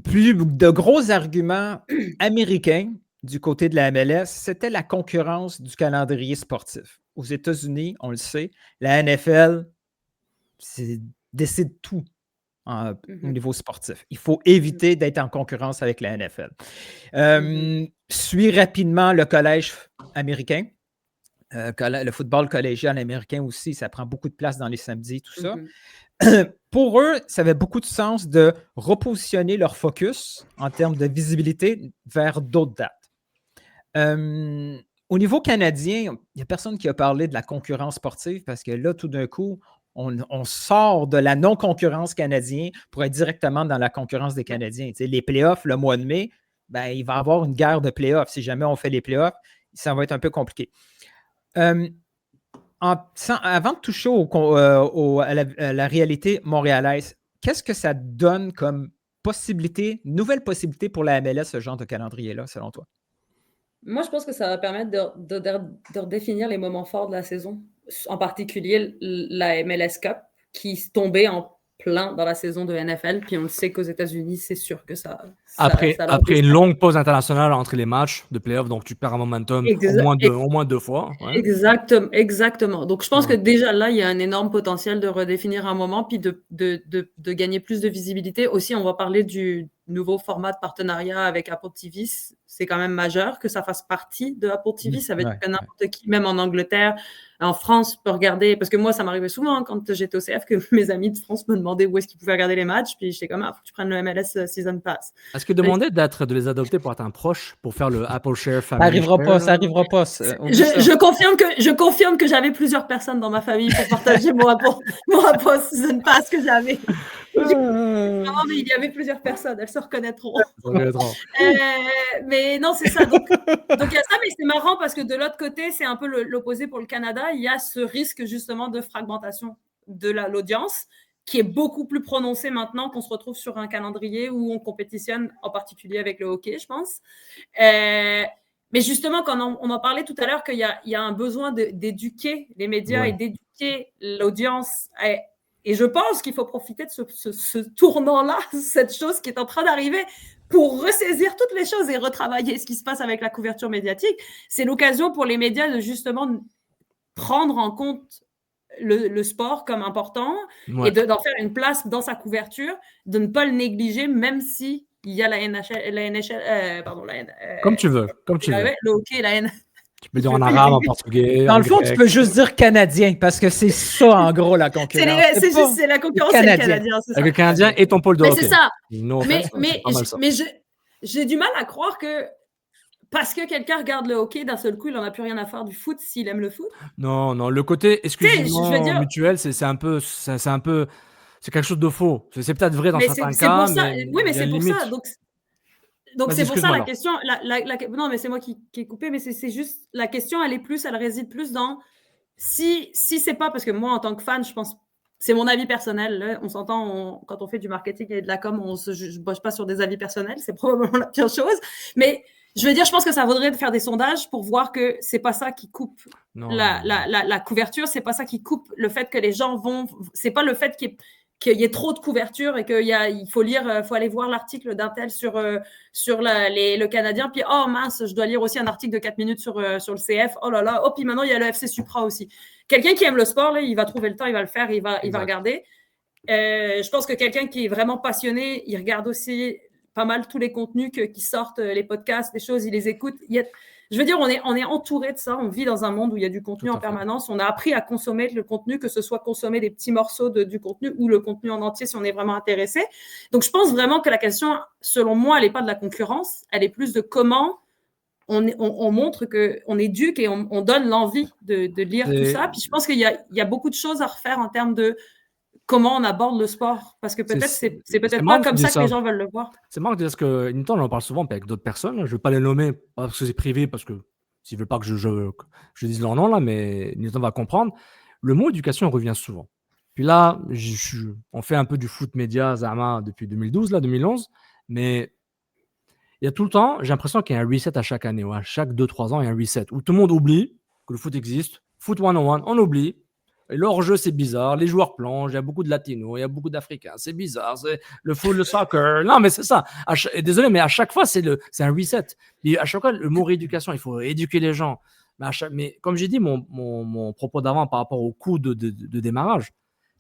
[SPEAKER 2] Plus de gros arguments américains du côté de la MLS, c'était la concurrence du calendrier sportif. Aux États-Unis, on le sait, la NFL décide tout au niveau sportif. Il faut éviter d'être en concurrence avec la NFL. Suit rapidement le collège américain. Le football collégial américain aussi, ça prend beaucoup de place dans les samedis, tout ça. Pour eux, ça avait beaucoup de sens de repositionner leur focus en termes de visibilité vers d'autres dates. Au niveau canadien, il n'y a personne qui a parlé de la concurrence sportive parce que là, tout d'un coup, on sort de la non-concurrence canadienne pour être directement dans la concurrence des Canadiens. Tu sais, les playoffs, le mois de mai, ben, il va y avoir une guerre de playoffs. Si jamais on fait les playoffs, ça va être un peu compliqué. Avant de toucher à la réalité montréalaise, qu'est-ce que ça donne comme nouvelle possibilité pour la MLS, ce genre de calendrier-là, selon toi?
[SPEAKER 3] Moi, je pense que ça va permettre de redéfinir les moments forts de la saison. En particulier, la MLS Cup, qui tombait en plein dans la saison de NFL. Puis on le sait qu'aux États-Unis, c'est sûr que ça
[SPEAKER 1] après une longue pause internationale entre les matchs de playoffs, donc tu perds un momentum au moins deux fois. Ouais.
[SPEAKER 3] Exactement. Donc je pense que déjà là, il y a un énorme potentiel de redéfinir un moment, puis de gagner plus de visibilité. Aussi, on va parler du nouveau format de partenariat avec Apple TV. C'est quand même majeur que ça fasse partie de Apple TV. Ça veut dire que n'importe qui, même en Angleterre, en France, peut regarder. Parce que moi, ça m'arrivait souvent quand j'étais au CF que mes amis de France me demandaient où est-ce qu'ils pouvaient regarder les matchs. Puis j'étais comme, faut que tu prennes le MLS Season Pass.
[SPEAKER 1] Est-ce que demander de les adopter pour être un proche, pour faire le Apple Share Family
[SPEAKER 2] Ça n'arrivera pas.
[SPEAKER 3] Je confirme que j'avais plusieurs personnes dans ma famille pour partager mon Apple Season Pass que j'avais. Non, mais il y avait plusieurs personnes, elles se reconnaîtront. Mais non, c'est ça. Donc il y a ça, mais c'est marrant parce que de l'autre côté, c'est un peu l'opposé pour le Canada. Il y a ce risque justement de fragmentation de l'audience qui est beaucoup plus prononcé maintenant qu'on se retrouve sur un calendrier où on compétitionne, en particulier avec le hockey, je pense. Mais justement, quand on en parlait tout à l'heure, qu'il y a un besoin d'éduquer les médias et d'éduquer l'audience. Et je pense qu'il faut profiter de ce tournant-là, cette chose qui est en train d'arriver, pour ressaisir toutes les choses et retravailler ce qui se passe avec la couverture médiatique. C'est l'occasion pour les médias de justement prendre en compte le sport comme important et d'en faire une place dans sa couverture, de ne pas le négliger, même si il y a la NHL,
[SPEAKER 1] comme tu veux.
[SPEAKER 3] Le hockey, la NHL.
[SPEAKER 1] Tu peux dire en arabe, en portugais.
[SPEAKER 2] Dans le fond, tu peux juste dire canadien, parce que c'est ça, en gros, la concurrence.
[SPEAKER 3] C'est la concurrence, c'est le canadien. C'est ça.
[SPEAKER 1] Avec le canadien et ton pôle de hockey.
[SPEAKER 3] C'est ça. Mais j'ai du mal à croire que parce que quelqu'un regarde le hockey, d'un seul coup, il n'en a plus rien à faire du foot s'il aime le foot.
[SPEAKER 1] Non, le côté exclusivement mutuel, c'est un peu... C'est quelque chose de faux. C'est peut-être vrai dans certains cas, mais
[SPEAKER 3] oui, mais c'est pour ça. Donc c'est pour ça la question. Non, mais c'est moi qui ai coupé, mais c'est juste la question. Elle réside plus dans si c'est pas parce que moi en tant que fan, je pense. C'est mon avis personnel. Là. On s'entend quand on fait du marketing et de la com, on se bosse pas sur des avis personnels. C'est probablement la pire chose. Mais Je veux dire, je pense que ça vaudrait de faire des sondages pour voir que c'est pas ça qui coupe la couverture, c'est pas ça qui coupe le fait que les gens vont. C'est pas le fait qu'il y ait trop de couverture et il faut lire, faut aller voir l'article d'un tel sur le Canadien, puis oh mince, je dois lire aussi un article de 4 minutes sur le CF, oh là là, oh puis maintenant il y a le FC Supra aussi. Quelqu'un qui aime le sport, là, il va trouver le temps, il va le faire, il va regarder. Je pense que quelqu'un qui est vraiment passionné, il regarde aussi pas mal tous les contenus qui sortent, les podcasts, les choses, il les écoute. Je veux dire, on est entouré de ça. On vit dans un monde où il y a du contenu en permanence. On a appris à consommer le contenu, que ce soit consommer des petits morceaux du contenu ou le contenu en entier si on est vraiment intéressé. Donc, je pense vraiment que la question, selon moi, elle n'est pas de la concurrence. Elle est plus de comment on montre qu'on éduque et on donne l'envie de lire tout ça. Puis je pense qu'il y a beaucoup de choses à refaire en termes de comment on aborde le sport. Parce que peut-être c'est peut-être pas comme ça que les gens veulent le voir.
[SPEAKER 1] C'est marrant de dire que Nintendo, on en parle souvent avec d'autres personnes. Je ne vais pas les nommer parce que c'est privé, parce que s'ils ne veulent pas que je dise leur nom, là, mais Nintendo va comprendre. Le mot éducation revient souvent. Puis là, on fait un peu du foot média, Zama, depuis 2012, là, 2011. Mais il y a tout le temps, j'ai l'impression qu'il y a un reset à chaque année. Ouais, chaque 2-3 ans, il y a un reset où tout le monde oublie que le foot existe. Foot 101, on oublie. Et le hors-jeu, c'est bizarre. Les joueurs plongent. Il y a beaucoup de latinos, il y a beaucoup d'Africains. C'est bizarre. C'est le foot, le soccer. Non, mais c'est ça. Désolé, mais à chaque fois, c'est un reset. Et à chaque fois, le mot rééducation, il faut éduquer les gens. Mais comme j'ai dit, mon propos d'avant par rapport au coût de démarrage,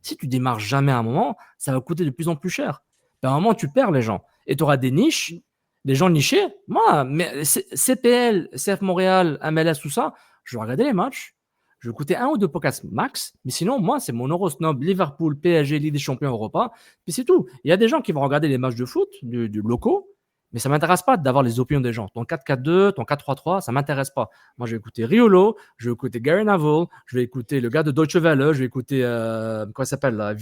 [SPEAKER 1] si tu démarres jamais à un moment, ça va coûter de plus en plus cher. À un moment, tu perds les gens. Et tu auras des niches, des gens nichés. Moi, mais CPL, CF Montréal, MLS, tout ça, je vais regarder les matchs. Je vais écouter 1 ou 2 podcasts max, mais sinon, moi, c'est mon Eurosnob, Liverpool, PSG, Ligue des Champions, Europa, puis c'est tout. Il y a des gens qui vont regarder les matchs de foot, du locaux, mais ça ne m'intéresse pas d'avoir les opinions des gens. Ton 4-4-2, ton 4-3-3, ça ne m'intéresse pas. Moi, je vais écouter Riolo, je vais écouter Gary Neville, je vais écouter le gars de Deutsche Welle, je vais écouter, comment il s'appelle là,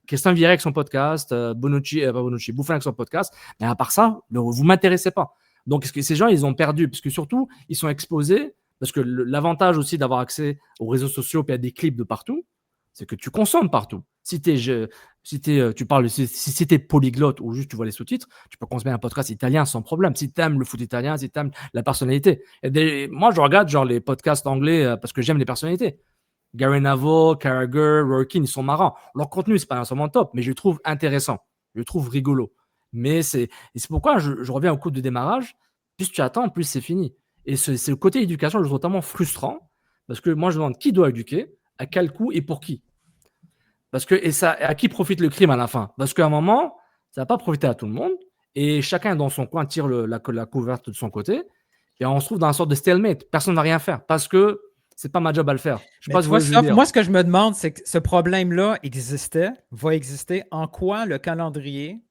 [SPEAKER 1] Christian Viret avec son podcast, Bonucci, Bouffon avec son podcast, mais à part ça, vous ne m'intéressez pas. Donc, ces gens, ils ont perdu, parce que surtout, ils sont exposés. Parce que l'avantage aussi d'avoir accès aux réseaux sociaux et à des clips de partout, c'est que tu consommes partout. Si tu es polyglotte ou juste tu vois les sous-titres, tu peux consommer un podcast italien sans problème. Si tu aimes le foot italien, si tu aimes la personnalité. Moi, je regarde les podcasts anglais parce que j'aime les personnalités. Gary Neville, Carragher, Roy Keane, ils sont marrants. Leur contenu, c'est pas nécessairement top, mais je le trouve intéressant. Je le trouve rigolo. Mais c'est pourquoi je reviens au coup de démarrage. Plus tu attends, plus c'est fini. Et c'est le côté éducation, je trouve totalement frustrant, parce que moi, je me demande qui doit éduquer, à quel coût et pour qui. À qui profite le crime à la fin? Parce qu'à un moment, ça ne va pas profiter à tout le monde, et chacun dans son coin tire la couverte de son côté, et on se trouve dans une sorte de stalemate. Personne ne va rien faire, parce que c'est pas ma job à le faire.
[SPEAKER 2] Moi, ce que je me demande, c'est que ce problème-là va exister. En quoi le calendrier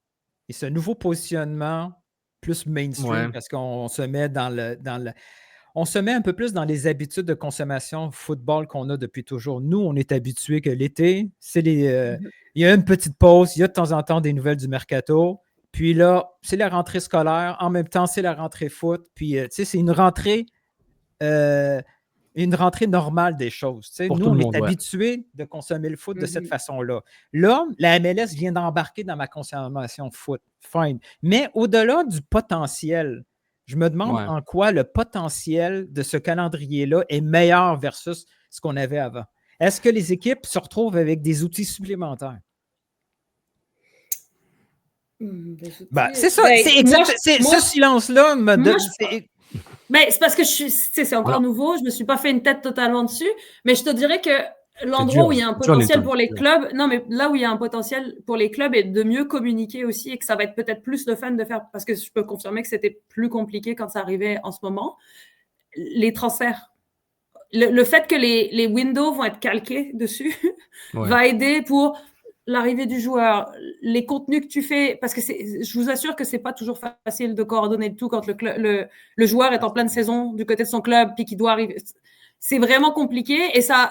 [SPEAKER 2] et ce nouveau positionnement plus mainstream, parce qu'on se met on se met un peu plus dans les habitudes de consommation football qu'on a depuis toujours. Nous, on est habitués que l'été, il y a une petite pause, il y a de temps en temps des nouvelles du mercato, puis là, c'est la rentrée scolaire, en même temps, c'est la rentrée foot, puis c'est une rentrée normale des choses. Nous, on est habitués de consommer le foot de cette façon-là. Là, la MLS vient d'embarquer dans ma consommation foot. Fine. Mais au-delà du potentiel, je me demande en quoi le potentiel de ce calendrier-là est meilleur versus ce qu'on avait avant. Est-ce que les équipes se retrouvent avec des outils supplémentaires? C'est ça. Ce silence-là me donne...
[SPEAKER 3] C'est parce que c'est encore nouveau, je ne me suis pas fait une tête totalement dessus, mais je te dirais que l'endroit où il y a un potentiel pour les clubs, là où il y a un potentiel pour les clubs est de mieux communiquer aussi et que ça va être peut-être plus le fun de faire, parce que je peux confirmer que c'était plus compliqué quand ça arrivait en ce moment, les transferts. Le fait que les windows vont être calqués dessus va aider pour l'arrivée du joueur, les contenus que tu fais, parce que je vous assure que c'est pas toujours facile de coordonner le tout quand le joueur est en pleine saison du côté de son club puis qu'il doit arriver. C'est vraiment compliqué et ça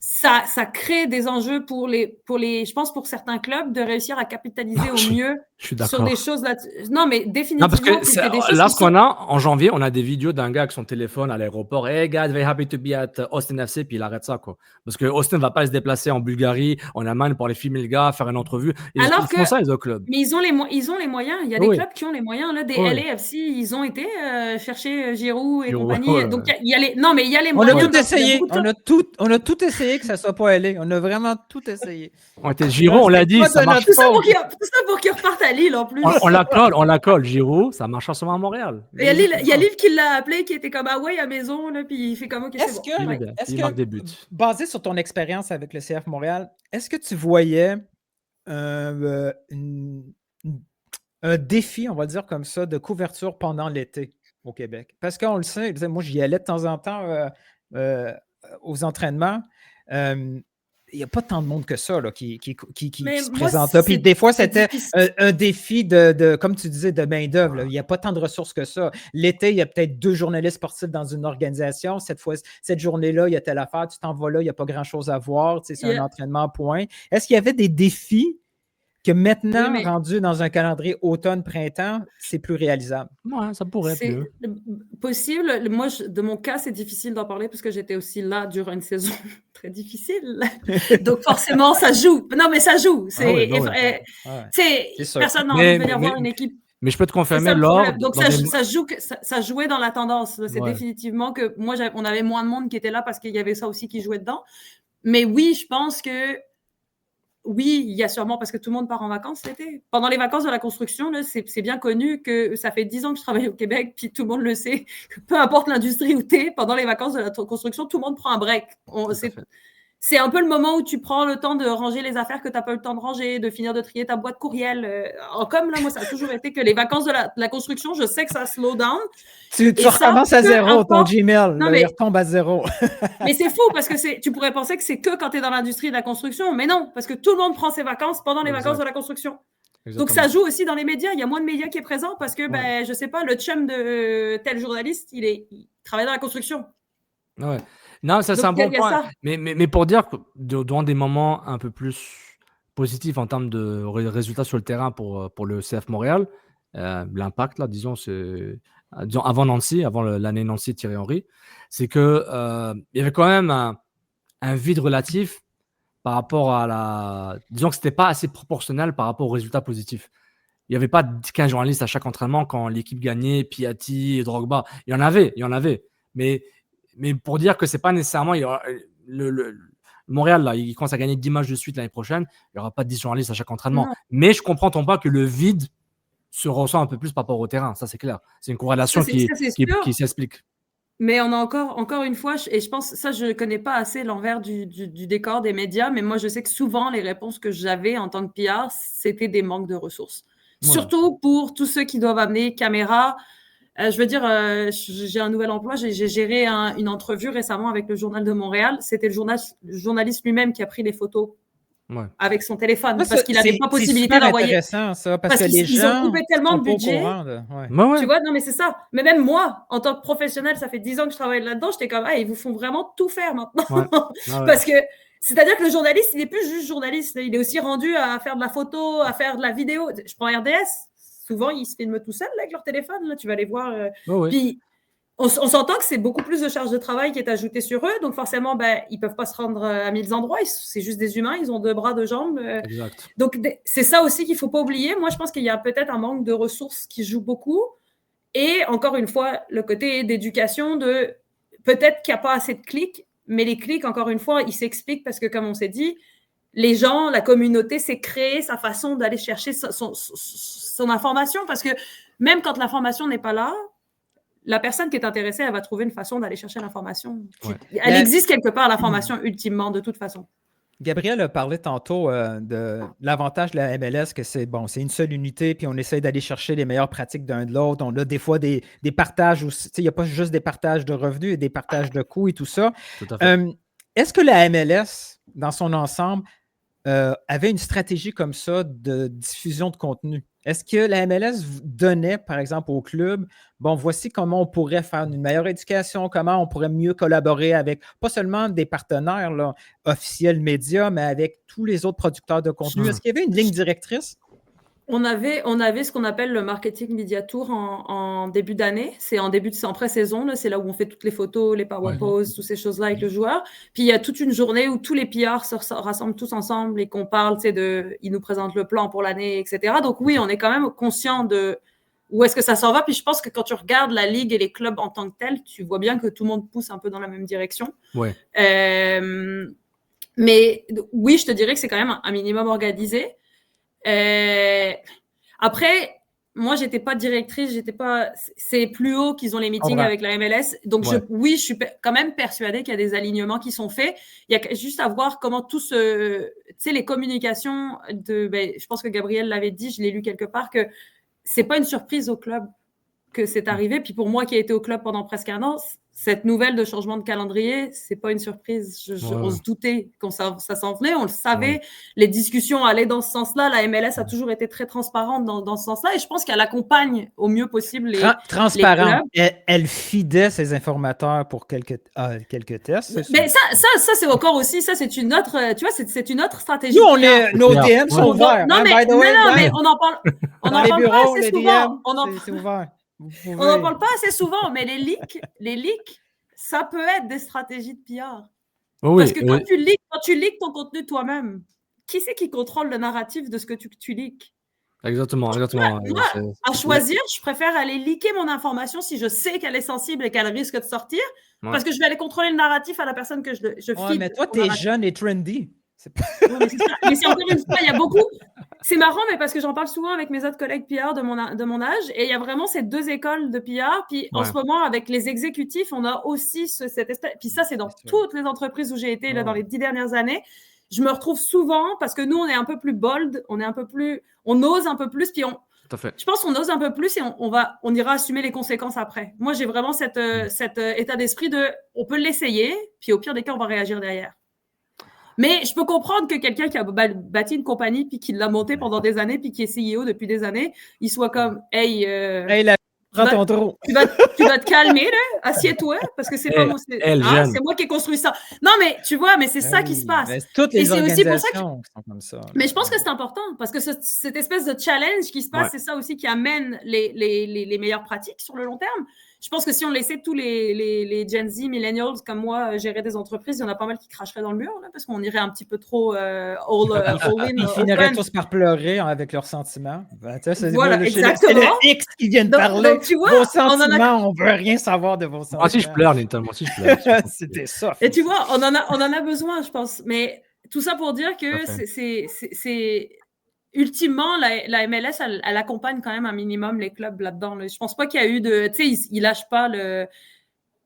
[SPEAKER 3] ça crée des enjeux pour je pense, pour certains clubs de réussir à capitaliser au mieux
[SPEAKER 1] Je suis
[SPEAKER 3] sur des
[SPEAKER 1] d'accord.
[SPEAKER 3] choses là. Non, mais
[SPEAKER 1] Non, parce
[SPEAKER 3] définitivement,
[SPEAKER 1] que
[SPEAKER 3] c'est des choses
[SPEAKER 1] là,
[SPEAKER 3] qui
[SPEAKER 1] ce qu'on
[SPEAKER 3] sont.
[SPEAKER 1] a en janvier, on a des vidéos d'un gars avec son téléphone à l'aéroport. Hey guys, very happy to be at Austin FC, puis il arrête ça, quoi. Parce que Austin va pas se déplacer en Bulgarie, en Allemagne pour aller filmer le gars, faire une entrevue. Ils
[SPEAKER 3] Alors
[SPEAKER 1] font
[SPEAKER 3] que,
[SPEAKER 1] ça, les autres clubs.
[SPEAKER 3] mais ils ont les moyens. Il y a des
[SPEAKER 1] Oui,
[SPEAKER 3] clubs qui ont les moyens. Là, des
[SPEAKER 1] oui,
[SPEAKER 3] LAFC, ils ont été chercher Giroud et
[SPEAKER 1] oui,
[SPEAKER 3] compagnie.
[SPEAKER 1] ouais,
[SPEAKER 3] Donc,
[SPEAKER 1] ouais.
[SPEAKER 3] non, mais il y a les
[SPEAKER 2] On a
[SPEAKER 3] moyens.
[SPEAKER 2] tout
[SPEAKER 3] parce qu'il y a
[SPEAKER 2] essayé.
[SPEAKER 3] beaucoup de
[SPEAKER 2] On a tout essayé que ça soit pas allé. On a vraiment tout essayé.
[SPEAKER 1] On était Giroud, on l'a dit,
[SPEAKER 2] pas
[SPEAKER 1] ça
[SPEAKER 2] de
[SPEAKER 1] marche.
[SPEAKER 2] notre
[SPEAKER 3] Tout ça
[SPEAKER 2] faute.
[SPEAKER 3] pour qu'ils repartent à Lille en plus.
[SPEAKER 1] On la colle. Giroud, ça marchera sûrement à Montréal.
[SPEAKER 3] Il y a Lille qui l'a appelé, qui était comme ah ouais à maison, là, puis il fait comme ok, c'est
[SPEAKER 2] Est-ce
[SPEAKER 3] bon.
[SPEAKER 2] que,
[SPEAKER 1] Il est
[SPEAKER 3] Ouais.
[SPEAKER 1] bien,
[SPEAKER 2] est-ce
[SPEAKER 1] il marque
[SPEAKER 2] que,
[SPEAKER 1] des buts.
[SPEAKER 2] basé sur ton expérience avec le CF Montréal, est-ce que tu voyais un défi, on va dire comme ça, de couverture pendant l'été au Québec? Parce qu'on le sait, moi j'y allais de temps en temps aux entraînements. Il n'y a pas tant de monde que ça là, qui
[SPEAKER 3] Mais
[SPEAKER 2] se
[SPEAKER 3] moi,
[SPEAKER 2] présente là. Puis
[SPEAKER 3] c'est
[SPEAKER 2] des fois, c'était
[SPEAKER 3] difficile.
[SPEAKER 2] un défi de, comme tu disais, de main-d'œuvre. là. Il n'y a pas tant de ressources que ça. L'été, il y a peut-être 2 journalistes sportifs dans une organisation. Cette journée-là, il y a telle affaire, tu t'en vas là, il n'y a pas grand-chose à voir. C'est un
[SPEAKER 3] Yeah.
[SPEAKER 2] entraînement point. Est-ce qu'il y avait des défis que maintenant,
[SPEAKER 3] Oui, mais
[SPEAKER 2] rendus dans un calendrier automne-printemps, c'est plus réalisable?
[SPEAKER 1] Ouais, ça pourrait être
[SPEAKER 3] c'est
[SPEAKER 1] mieux.
[SPEAKER 3] possible. Moi, de mon cas, c'est difficile d'en parler parce que j'étais aussi là durant une saison très difficile. Donc forcément, ça joue. Non, mais ça joue.
[SPEAKER 1] Ah oui, bah oui.
[SPEAKER 2] Ouais, c'est sûr.
[SPEAKER 3] Personne n'a envie de venir
[SPEAKER 1] Mais-
[SPEAKER 3] voir une équipe.
[SPEAKER 1] Mais je peux te
[SPEAKER 3] C'est
[SPEAKER 1] confirmer,
[SPEAKER 3] ça le
[SPEAKER 1] Laure,
[SPEAKER 3] problème. Donc
[SPEAKER 1] dans des-
[SPEAKER 3] ça jouait dans la tendance. là. C'est
[SPEAKER 1] Ouais.
[SPEAKER 3] définitivement que moi, on avait moins de monde qui était là parce qu'il y avait ça aussi qui jouait dedans. Mais oui, je pense que oui, il y a sûrement parce que tout le monde part en vacances l'été. Pendant les vacances de la construction, là, c'est bien connu que ça fait 10 ans que je travaille au Québec, puis tout le monde le sait. Que peu importe l'industrie où tu es, pendant les vacances de la construction, tout le monde prend un break.
[SPEAKER 1] Tout à fait.
[SPEAKER 3] C'est un peu le moment où tu prends le temps de ranger les affaires que tu n'as pas eu le temps de ranger, de finir de trier ta boîte courriel. Comme là, moi, ça a toujours été que les vacances de la construction, je sais que ça slow down.
[SPEAKER 2] Tu
[SPEAKER 3] Et ça,
[SPEAKER 2] recommences à
[SPEAKER 3] peu
[SPEAKER 2] zéro, ton
[SPEAKER 3] importe-
[SPEAKER 2] Gmail,
[SPEAKER 3] Non,
[SPEAKER 2] là,
[SPEAKER 3] mais-
[SPEAKER 2] il retombe à zéro.
[SPEAKER 3] Mais c'est fou parce que tu pourrais penser que c'est que quand tu es dans l'industrie de la construction. Mais non, parce que tout le monde prend ses vacances pendant les
[SPEAKER 1] Exact.
[SPEAKER 3] vacances de la construction.
[SPEAKER 1] Exactement.
[SPEAKER 3] Donc, ça joue aussi dans les médias. Il y a moins de médias qui est présent parce que, ben, je sais pas, le chum de tel journaliste, il travaille dans la construction.
[SPEAKER 1] Ouais. Non, ça c'est
[SPEAKER 3] Donc,
[SPEAKER 1] un bon
[SPEAKER 3] il y a
[SPEAKER 1] point.
[SPEAKER 3] ça.
[SPEAKER 1] Mais pour dire que dans des moments un peu plus positifs en termes de résultats sur le terrain pour le CF Montréal, l'impact, là, disons, disons avant Nancy, avant l'année Nancy Thierry Henry, c'est que il y avait quand même un vide relatif par rapport à la. Disons que c'était pas assez proportionnel par rapport aux résultats positifs. Il n'y avait pas 15 journalistes à chaque entraînement quand l'équipe gagnait, Piatti, Drogba. Il y en avait. Mais pour dire que c'est pas nécessairement. Montréal, là, il commence à gagner 10 matchs de suite l'année prochaine. Il n'y aura pas 10 journalistes à chaque entraînement.
[SPEAKER 3] Non.
[SPEAKER 1] Mais je comprends ton point que le vide se ressent un peu plus par rapport au terrain. Ça, c'est clair. C'est une corrélation
[SPEAKER 3] Ça, c'est sûr.
[SPEAKER 1] qui s'explique.
[SPEAKER 3] Mais on a encore une fois, et je pense, ça, je ne connais pas assez l'envers du décor des médias, mais moi, je sais que souvent, les réponses que j'avais en tant que PR, c'était des manques de ressources.
[SPEAKER 1] Ouais.
[SPEAKER 3] Surtout pour tous ceux qui doivent amener caméra. Je veux dire, j'ai un nouvel emploi. J'ai géré une entrevue récemment avec le Journal de Montréal. C'était le journaliste lui-même qui a pris les photos avec son téléphone parce qu'il n'avait pas possibilité d'envoyer.
[SPEAKER 2] C'est intéressant, ça, parce que les
[SPEAKER 3] qu'ils
[SPEAKER 2] gens
[SPEAKER 3] ont coupé tellement de
[SPEAKER 2] sont pas au
[SPEAKER 3] budget.
[SPEAKER 2] courant
[SPEAKER 3] Tu vois, non, mais c'est ça. Mais même moi, en tant que professionnel, ça fait 10 ans que je travaille là-dedans, j'étais comme, ils vous font vraiment tout faire maintenant. Parce que, c'est-à-dire que le journaliste, il n'est plus juste journaliste. Il est aussi rendu à faire de la photo, à faire de la vidéo. Je prends RDS. Souvent, ils se filment tout seuls là, avec leur téléphone. Là. Tu vas les voir. Puis, on s'entend que c'est beaucoup plus de charge de travail qui est ajoutée sur eux. Donc, forcément, ils ne peuvent pas se rendre à 1000 endroits. C'est juste des humains. Ils ont 2 bras, 2 jambes.
[SPEAKER 1] Exact.
[SPEAKER 3] Donc, c'est ça aussi qu'il ne faut pas oublier. Moi, je pense qu'il y a peut-être un manque de ressources qui joue beaucoup. Et encore une fois, le côté d'éducation de peut-être qu'il n'y a pas assez de clics, mais les clics, encore une fois, ils s'expliquent parce que, comme on s'est dit, les gens, la communauté s'est créée sa façon d'aller chercher son information parce que même quand l'information n'est pas là, la personne qui est intéressée, elle va trouver une façon d'aller chercher l'information. Elle existe quelque part, l'information, ultimement, de toute façon.
[SPEAKER 2] Gabriel a parlé tantôt de l'avantage de la MLS, que c'est une seule unité, puis on essaie d'aller chercher les meilleures pratiques d'un de l'autre. On a des fois des partages aussi. Il n'y a pas juste des partages de revenus, il y a des partages de coûts et tout ça.
[SPEAKER 1] Tout à fait.
[SPEAKER 2] Est-ce que la MLS, dans son ensemble, avait une stratégie comme ça de diffusion de contenu Est-ce que la MLS vous donnait, par exemple, au club, bon, voici comment on pourrait faire une meilleure éducation, comment on pourrait mieux collaborer avec pas seulement des partenaires là, officiels médias, mais avec tous les autres producteurs de contenu? Est-ce qu'il y avait une ligne directrice?
[SPEAKER 3] On avait ce qu'on appelle le marketing media tour en début d'année. C'est en pré-saison. Là, c'est là où on fait toutes les photos, les power poses, toutes ces choses-là avec le joueur. Puis il y a toute une journée où tous les PR se rassemblent tous ensemble et qu'on parle, ils nous présentent le plan pour l'année, etc. Donc oui, on est quand même conscient de où est-ce que ça s'en va. Puis je pense que quand tu regardes la ligue et les clubs en tant que tels, tu vois bien que tout le monde pousse un peu dans la même direction.
[SPEAKER 1] Ouais.
[SPEAKER 3] Mais oui, je te dirais que c'est quand même un minimum organisé. Après, moi, j'étais pas directrice, c'est plus haut qu'ils ont les meetings avec la MLS. Donc, je suis quand même persuadée qu'il y a des alignements qui sont faits. Il y a juste à voir comment tout les communications je pense que Gabriel l'avait dit, je l'ai lu quelque part, que c'est pas une surprise au club que c'est arrivé. Puis pour moi qui ai été au club pendant presque un an, cette nouvelle de changement de calendrier, c'est pas une surprise. On se doutait que ça s'en venait, on le savait. Les discussions allaient dans ce sens-là. La MLS a toujours été très transparente dans ce sens-là et je pense qu'elle accompagne au mieux possible les
[SPEAKER 2] transparente. Elle fidait ses informateurs pour quelques tests.
[SPEAKER 3] Mais ça c'est encore aussi, ça c'est une autre, tu vois, c'est une autre stratégie.
[SPEAKER 2] Nous, nos DM sont ouverts.
[SPEAKER 3] Non, mais on en parle pas assez souvent.
[SPEAKER 2] C'est ouvert.
[SPEAKER 3] On n'en parle pas assez souvent, mais les leaks, ça peut être des stratégies de PR. Parce que quand tu leaks ton contenu toi-même, qui c'est qui contrôle le narratif de ce que tu leaks?
[SPEAKER 1] Exactement.
[SPEAKER 3] Moi, à choisir, je préfère aller leaker mon information si je sais qu'elle est sensible et qu'elle risque de sortir, parce que je vais aller contrôler le narratif à la personne que je feed.
[SPEAKER 2] Mais toi, tu es jeune et trendy.
[SPEAKER 3] Mais c'est encore une fois, il y a beaucoup. C'est marrant, mais parce que j'en parle souvent avec mes autres collègues PR de mon âge, et il y a vraiment ces deux écoles de PR. Puis en ce moment, avec les exécutifs, on a aussi cette espèce. Puis ça, c'est dans toutes les entreprises où j'ai été dans les 10 dernières années. Je me retrouve souvent parce que nous, on est un peu plus bold, on ose un peu plus, puis je pense qu'on ose un peu plus et on ira assumer les conséquences après. Moi, j'ai vraiment cet état d'esprit de, on peut l'essayer, puis au pire des cas, on va réagir derrière. Mais je peux comprendre que quelqu'un qui a bâti une compagnie puis qui l'a montée pendant des années puis qui est CEO depuis des années, il soit comme « Hey,
[SPEAKER 2] prends ton trou.
[SPEAKER 3] Tu vas te calmer, là, assieds-toi, parce que c'est pas moi, c'est moi qui ai construit ça. » Non, mais tu vois, mais c'est ça qui se passe.
[SPEAKER 2] Toutes les organisations sont comme ça.
[SPEAKER 3] Mais je pense que c'est important parce que cette espèce de challenge qui se passe, c'est ça aussi qui amène les meilleures pratiques sur le long terme. Je pense que si on laissait tous les Gen Z, millennials comme moi gérer des entreprises, il y en a pas mal qui cracheraient dans le mur là, parce qu'on irait un petit peu trop all-in.
[SPEAKER 2] Ils finiraient tous par pleurer avec leurs sentiments.
[SPEAKER 3] Voilà, exactement.
[SPEAKER 2] C'est le X qui vient de parler. Donc, tu vois, vos sentiments, on veut rien savoir de vos sentiments.
[SPEAKER 1] Moi aussi, je pleure, Nathan. Moi aussi, je pleure.
[SPEAKER 2] C'était ça.
[SPEAKER 3] Et tu vois, on en a besoin, je pense. Mais tout ça pour dire que c'est ultimement, la MLS, elle accompagne quand même un minimum les clubs là-dedans. Là. Je pense pas qu'il y a eu de... Tu sais, ils lâchent pas le...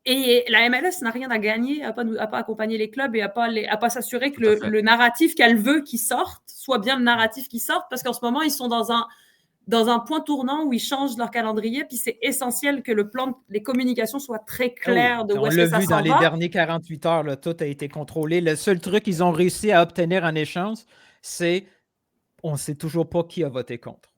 [SPEAKER 3] Et la MLS n'a rien à gagner à pas accompagner les clubs et à pas s'assurer que le narratif qu'elle veut qu'il sorte soit bien le narratif qui sorte, parce qu'en ce moment, ils sont dans un point tournant où ils changent leur calendrier, puis c'est essentiel que les communications soient très claires de où est-ce que ça s'en va.
[SPEAKER 2] On l'a vu dans les derniers 48 heures, là, tout a été contrôlé. Le seul truc qu'ils ont réussi à obtenir en échange, c'est on ne sait toujours pas qui a voté contre.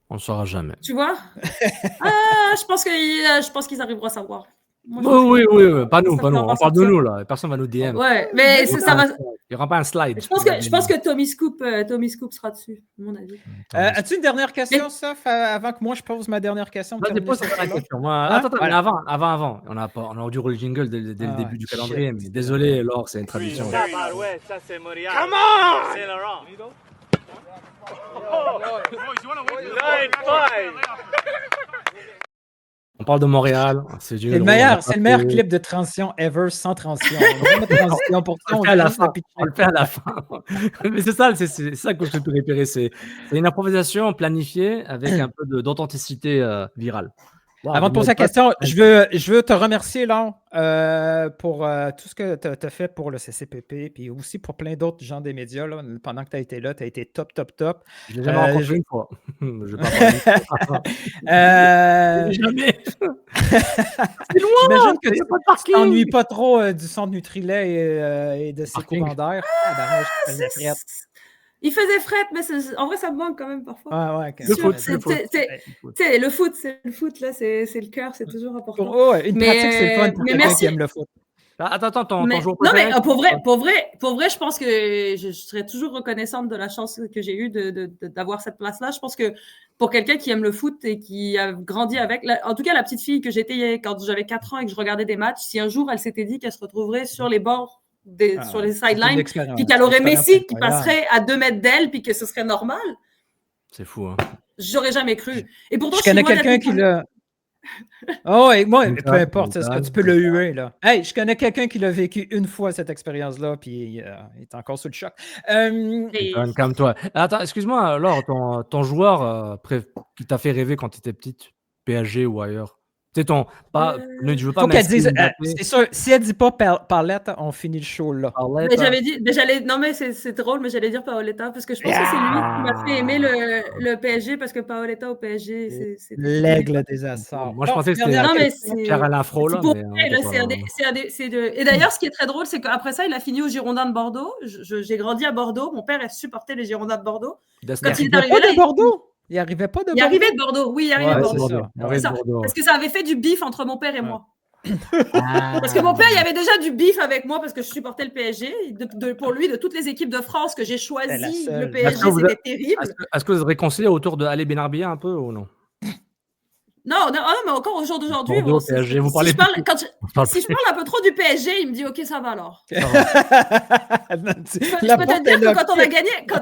[SPEAKER 1] On ne le saura jamais.
[SPEAKER 3] Tu vois? Je pense qu'ils arriveront à savoir.
[SPEAKER 1] Moi, oui, pas nous. On parle de nous, là. Personne ne va nous DM.
[SPEAKER 3] Ouais, mais ça va...
[SPEAKER 1] Il n'y aura pas un slide.
[SPEAKER 3] Je pense que Tommy Scoop sera dessus, à mon avis.
[SPEAKER 2] As-tu une dernière question, Soph, avant que moi je pose ma dernière question?
[SPEAKER 1] Pose ta dernière question. Attends, mais avant. On a dû rouler le jingle dès le début du calendrier, mais désolé, Laure, c'est une tradition.
[SPEAKER 9] Ouais, ça c'est Montréal. Come on! C'est Laurent.
[SPEAKER 1] On parle de Montréal.
[SPEAKER 2] C'est le meilleur clip de transition ever sans transition.
[SPEAKER 1] On le fait à la fin. Mais c'est ça que je te préférer. C'est une improvisation planifiée avec un peu d'authenticité virale.
[SPEAKER 2] Wow, avant de poser la question, je veux te remercier, Laure, pour tout ce que tu as fait pour le CCPP, puis aussi pour plein d'autres gens des médias. Là, pendant que tu as été là, tu as été top.
[SPEAKER 1] Je l'ai jamais rencontré une fois. Je vais pas jamais. C'est loin.
[SPEAKER 2] J'imagine que tu t'ennuies pas trop du centre Nutrilait et de ses courants d'air.
[SPEAKER 3] Il faisait fret, mais en vrai, ça me manque quand même parfois.
[SPEAKER 2] Ouais,
[SPEAKER 1] Le foot,
[SPEAKER 3] C'est le foot, là, c'est le cœur, c'est toujours important.
[SPEAKER 2] Une pratique, c'est le fun pour quelqu'un qui aime le foot.
[SPEAKER 1] Attends, ton joueur
[SPEAKER 3] non, mais
[SPEAKER 1] préféré?
[SPEAKER 3] pour vrai, je pense que je serais toujours reconnaissante de la chance que j'ai eue d'avoir cette place-là. Je pense que pour quelqu'un qui aime le foot et qui a grandi avec, en tout cas, la petite fille que j'étais quand j'avais 4 ans et que je regardais des matchs, si un jour elle s'était dit qu'elle se retrouverait sur les bords, sur les sidelines, puis qu'elle aurait Messi qui passerait à 2 mètres d'elle, puis que ce serait normal.
[SPEAKER 1] C'est fou, hein.
[SPEAKER 3] J'aurais jamais cru. Et pourtant,
[SPEAKER 2] je connais quelqu'un qui l'a. Oh, et moi, peu importe, est-ce que tu peux le huer, là. Hey, je connais quelqu'un qui l'a vécu une fois, cette expérience-là, puis il est encore sous le choc.
[SPEAKER 1] Calme-toi. Attends, excuse-moi, Laure, ton joueur qui t'a fait rêver quand tu étais petite, PSG ou ailleurs? Tu sais, je veux pas.
[SPEAKER 2] Faut qu'elle dise. C'est sûr, si elle dit pas Paoletta, on finit le show là.
[SPEAKER 3] Mais j'avais dit, non mais c'est drôle, mais j'allais dire Paoletta parce que je pense que c'est lui qui m'a fait aimer le PSG parce que Paoletta au PSG, c'est
[SPEAKER 2] l'aigle des Açores.
[SPEAKER 1] Moi, je pensais que c'était Pierre-Alain Fro là.
[SPEAKER 3] Et d'ailleurs, ce qui est très drôle, c'est qu'après ça, il a fini aux Girondins de Bordeaux. J'ai grandi à Bordeaux. Mon père a supporté les Girondins de Bordeaux.
[SPEAKER 2] Quand il est arrivé là, Bordeaux. Il arrivait pas de Bordeaux.
[SPEAKER 3] Il arrivait de Bordeaux, oui, il arrivait de Bordeaux.
[SPEAKER 1] Bordeaux.
[SPEAKER 3] Parce que ça avait fait du bif entre mon père et moi. Parce que mon père, il y avait déjà du bif avec moi parce que je supportais le PSG. Pour lui, de toutes les équipes de France que j'ai choisies, le PSG, c'était terrible.
[SPEAKER 1] Est-ce que vous êtes réconcilié autour de Ali Benarbia un peu ou non?
[SPEAKER 3] Non, mais encore au jour d'aujourd'hui,
[SPEAKER 1] si
[SPEAKER 3] je parle un peu trop du PSG, il me dit OK, ça va alors. Je peux te dire que quand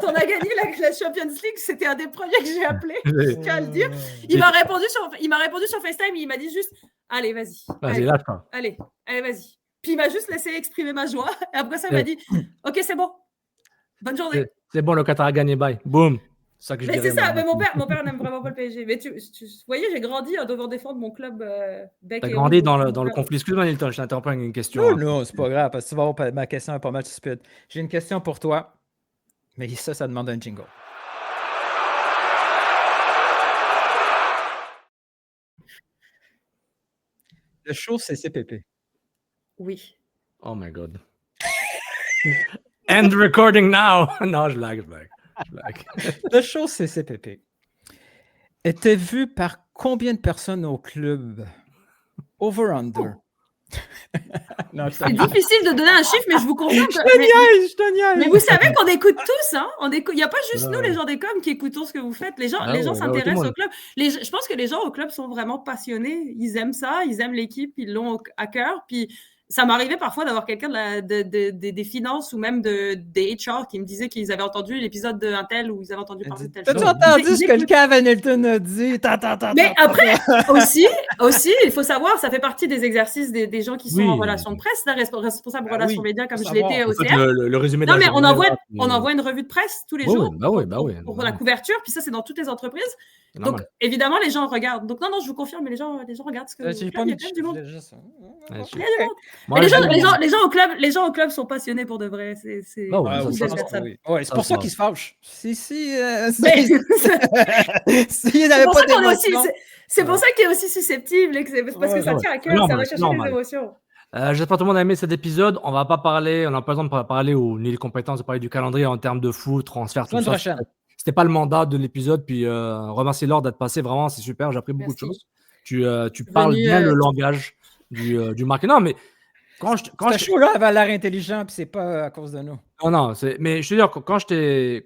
[SPEAKER 3] on a gagné la Champions League, c'était un des premiers que j'ai appelé. Je tiens à le dire. Il m'a répondu sur FaceTime, il m'a dit juste allez, vas-y. Allez, vas-y. Puis il m'a juste laissé exprimer ma joie. Et après ça, il m'a dit OK, c'est bon. Bonne journée.
[SPEAKER 1] C'est bon, le Qatar a gagné, bye. Boum.
[SPEAKER 3] Mais c'est ça, mais mon père n'aime vraiment pas le PSG. Mais vous voyez, j'ai grandi en devant défendre mon club.
[SPEAKER 1] T'as grandi dans le conflit. Excuse-moi, Nilton, je t'interromps avec une question.
[SPEAKER 2] Non, c'est pas grave, parce que tu vas voir, ma question est pas mal stupide. J'ai une question pour toi, mais ça demande un jingle. Le show CCPP.
[SPEAKER 3] Oui.
[SPEAKER 1] Oh my God. End recording now. Non, je blague.
[SPEAKER 2] Le show CCPP était vu par combien de personnes au club? Over-under.
[SPEAKER 3] C'est difficile de donner un chiffre, mais je vous confirme que...
[SPEAKER 2] Je te niaise.
[SPEAKER 3] Mais vous savez qu'on écoute tous, hein? Il n'y a pas juste nous, les gens des coms, qui écoutons ce que vous faites. Les gens s'intéressent au club. Je pense que les gens au club sont vraiment passionnés. Ils aiment ça, ils aiment l'équipe, ils l'ont à cœur. Puis ça m'arrivait parfois d'avoir quelqu'un des finances ou même des HR qui me disait qu'ils avaient entendu l'épisode d'un tel ou ils avaient entendu parler de tel chose.
[SPEAKER 2] T'as entendu ce que le Cav Hamilton a dit?
[SPEAKER 3] Mais après, aussi, il faut savoir, ça fait partie des exercices des gens qui sont en relation de presse, responsable de relations médias comme je l'étais au CR.
[SPEAKER 1] Le résumé
[SPEAKER 3] non, mais on envoie une revue de presse tous les jours pour la couverture, puis ça, c'est dans toutes les entreprises. Donc, évidemment, les gens regardent. Donc, non, je vous confirme, mais les gens regardent ce que il y a quand même du monde. Mais les gens au club sont passionnés pour de vrai. C'est
[SPEAKER 2] pour ça qu'ils se fâchent.
[SPEAKER 3] C'est pour ça qu'il est aussi susceptible, parce que ça tient à cœur, ça va chercher les émotions.
[SPEAKER 1] J'espère que tout le monde a aimé cet épisode. On n'a pas besoin de parler ni les compétences, de parler du calendrier en termes de foot, transfert, tout ça. C'était pas le mandat de l'épisode. Puis remercie Laure d'être passée. Vraiment, c'est super. J'ai appris beaucoup de choses. Tu parles bien le langage du marketing. Non, mais quand
[SPEAKER 2] ce show-là avait l'air intelligent, puis c'est pas à cause de nous.
[SPEAKER 1] Non, mais je te dis,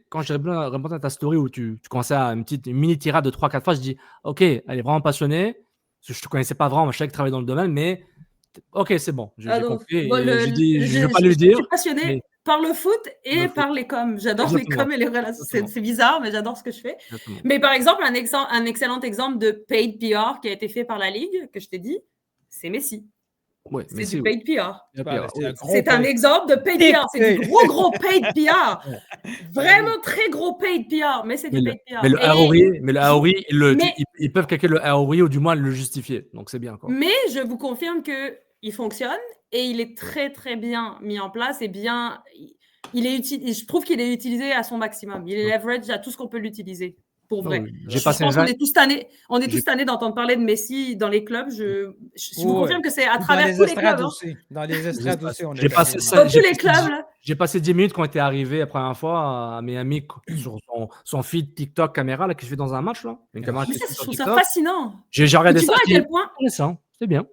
[SPEAKER 1] quand j'ai répondu à ta story où tu commençais à une mini tirade de 3-4 fois, je dis OK, elle est vraiment passionnée. Je ne te connaissais pas vraiment, je savais que tu travaillais dans le domaine, mais OK, c'est bon. J'ai compris. J'ai dit, je ne vais pas lui dire.
[SPEAKER 3] Je suis passionnée par le foot et par les coms. J'adore les coms et les relations. C'est bizarre, mais j'adore ce que je fais. Exactement. Mais par exemple, un excellent exemple de paid PR qui a été fait par la Ligue, que je t'ai dit, c'est Messi.
[SPEAKER 1] Ouais,
[SPEAKER 3] c'est du paid PR.
[SPEAKER 2] C'est
[SPEAKER 3] un exemple de paid PR. C'est du gros paid PR. Vraiment très gros paid PR, mais c'est du paid PR.
[SPEAKER 1] Mais le ROI, ils peuvent calculer le ROI ou du moins le justifier. Donc c'est bien.
[SPEAKER 3] Mais je vous confirme qu'il fonctionne et il est très très bien mis en place et bien. Je trouve qu'il est utilisé à son maximum. Il est leverage à tout ce qu'on peut l'utiliser. Pour vrai. Je pense qu'on est tous tannés d'entendre parler de Messi dans les clubs. Je vous confirme que c'est à travers tous les clubs.
[SPEAKER 2] Dans les estrades aussi.
[SPEAKER 1] J'ai passé
[SPEAKER 3] tous les clubs.
[SPEAKER 1] J'ai passé 10 minutes quand on était arrivé la première fois à Miami sur son feed TikTok caméra là, qui se fait dans un match. Là. Une caméra
[SPEAKER 3] Mais
[SPEAKER 1] qui
[SPEAKER 3] ça,
[SPEAKER 1] se fait
[SPEAKER 3] je
[SPEAKER 1] sur
[SPEAKER 3] trouve ça
[SPEAKER 1] TikTok.
[SPEAKER 3] fascinant.
[SPEAKER 1] J'ai
[SPEAKER 3] Mais
[SPEAKER 1] regardé
[SPEAKER 3] tu
[SPEAKER 1] ça.
[SPEAKER 3] vois à quel point.
[SPEAKER 1] C'est bien.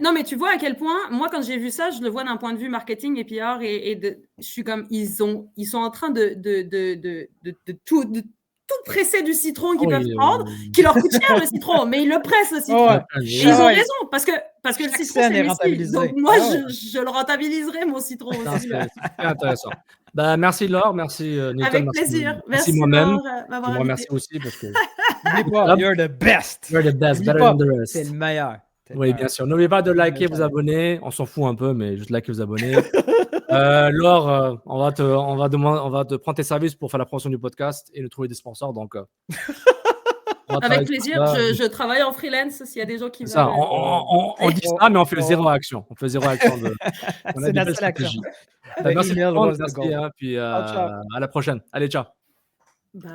[SPEAKER 3] Non, mais tu vois à quel point, moi, quand j'ai vu ça, je le vois d'un point de vue marketing et PR je suis comme, ils sont en train de tout presser du citron qu'ils peuvent prendre, qui leur coûte cher le citron, mais ils le pressent le citron.
[SPEAKER 2] Ouais.
[SPEAKER 3] Et ils ont raison, parce que le
[SPEAKER 2] Chaque
[SPEAKER 3] citron,
[SPEAKER 2] scène
[SPEAKER 3] c'est
[SPEAKER 2] est
[SPEAKER 3] mes
[SPEAKER 2] rentabilisée.
[SPEAKER 3] cils. Donc moi,
[SPEAKER 2] Ah ouais.
[SPEAKER 3] je le rentabiliserai, mon citron
[SPEAKER 1] Non,
[SPEAKER 3] aussi.
[SPEAKER 1] c'est super intéressant. Bah, merci Laure, merci Newton.
[SPEAKER 3] Avec
[SPEAKER 1] merci,
[SPEAKER 3] plaisir.
[SPEAKER 1] Merci moi-même.
[SPEAKER 3] Laure,
[SPEAKER 1] Je
[SPEAKER 3] m'avoir
[SPEAKER 1] me
[SPEAKER 3] invité.
[SPEAKER 1] remercie aussi parce que
[SPEAKER 2] N'oublie pas, you're the best.
[SPEAKER 1] you're the best,
[SPEAKER 2] N'oublie
[SPEAKER 1] better
[SPEAKER 2] pas,
[SPEAKER 1] than the rest.
[SPEAKER 2] t'es le meilleur. T'es le
[SPEAKER 1] Oui,
[SPEAKER 2] meilleur.
[SPEAKER 1] bien sûr. N'oubliez pas de liker, vous abonner. On s'en fout un peu, mais juste liker, vous abonner. Laure, on va te prendre tes services pour faire la promotion du podcast et nous trouver des sponsors. Donc, on va travailler
[SPEAKER 3] Avec
[SPEAKER 1] sur
[SPEAKER 3] plaisir.
[SPEAKER 1] ça.
[SPEAKER 3] Je travaille en freelance s'il y a des gens qui
[SPEAKER 1] C'est ça.
[SPEAKER 3] veulent.
[SPEAKER 1] On dit ça, mais on fait zéro action. On fait zéro action. On a
[SPEAKER 2] C'est
[SPEAKER 1] des
[SPEAKER 2] notre
[SPEAKER 1] belles
[SPEAKER 2] seule action.
[SPEAKER 1] stratégies.
[SPEAKER 2] The
[SPEAKER 1] Merci tout le
[SPEAKER 2] email
[SPEAKER 1] monde.
[SPEAKER 2] was the
[SPEAKER 1] Merci.
[SPEAKER 2] goal.
[SPEAKER 1] Puis
[SPEAKER 2] Ciao, ciao.
[SPEAKER 1] à la prochaine. Allez, ciao.
[SPEAKER 3] Bye.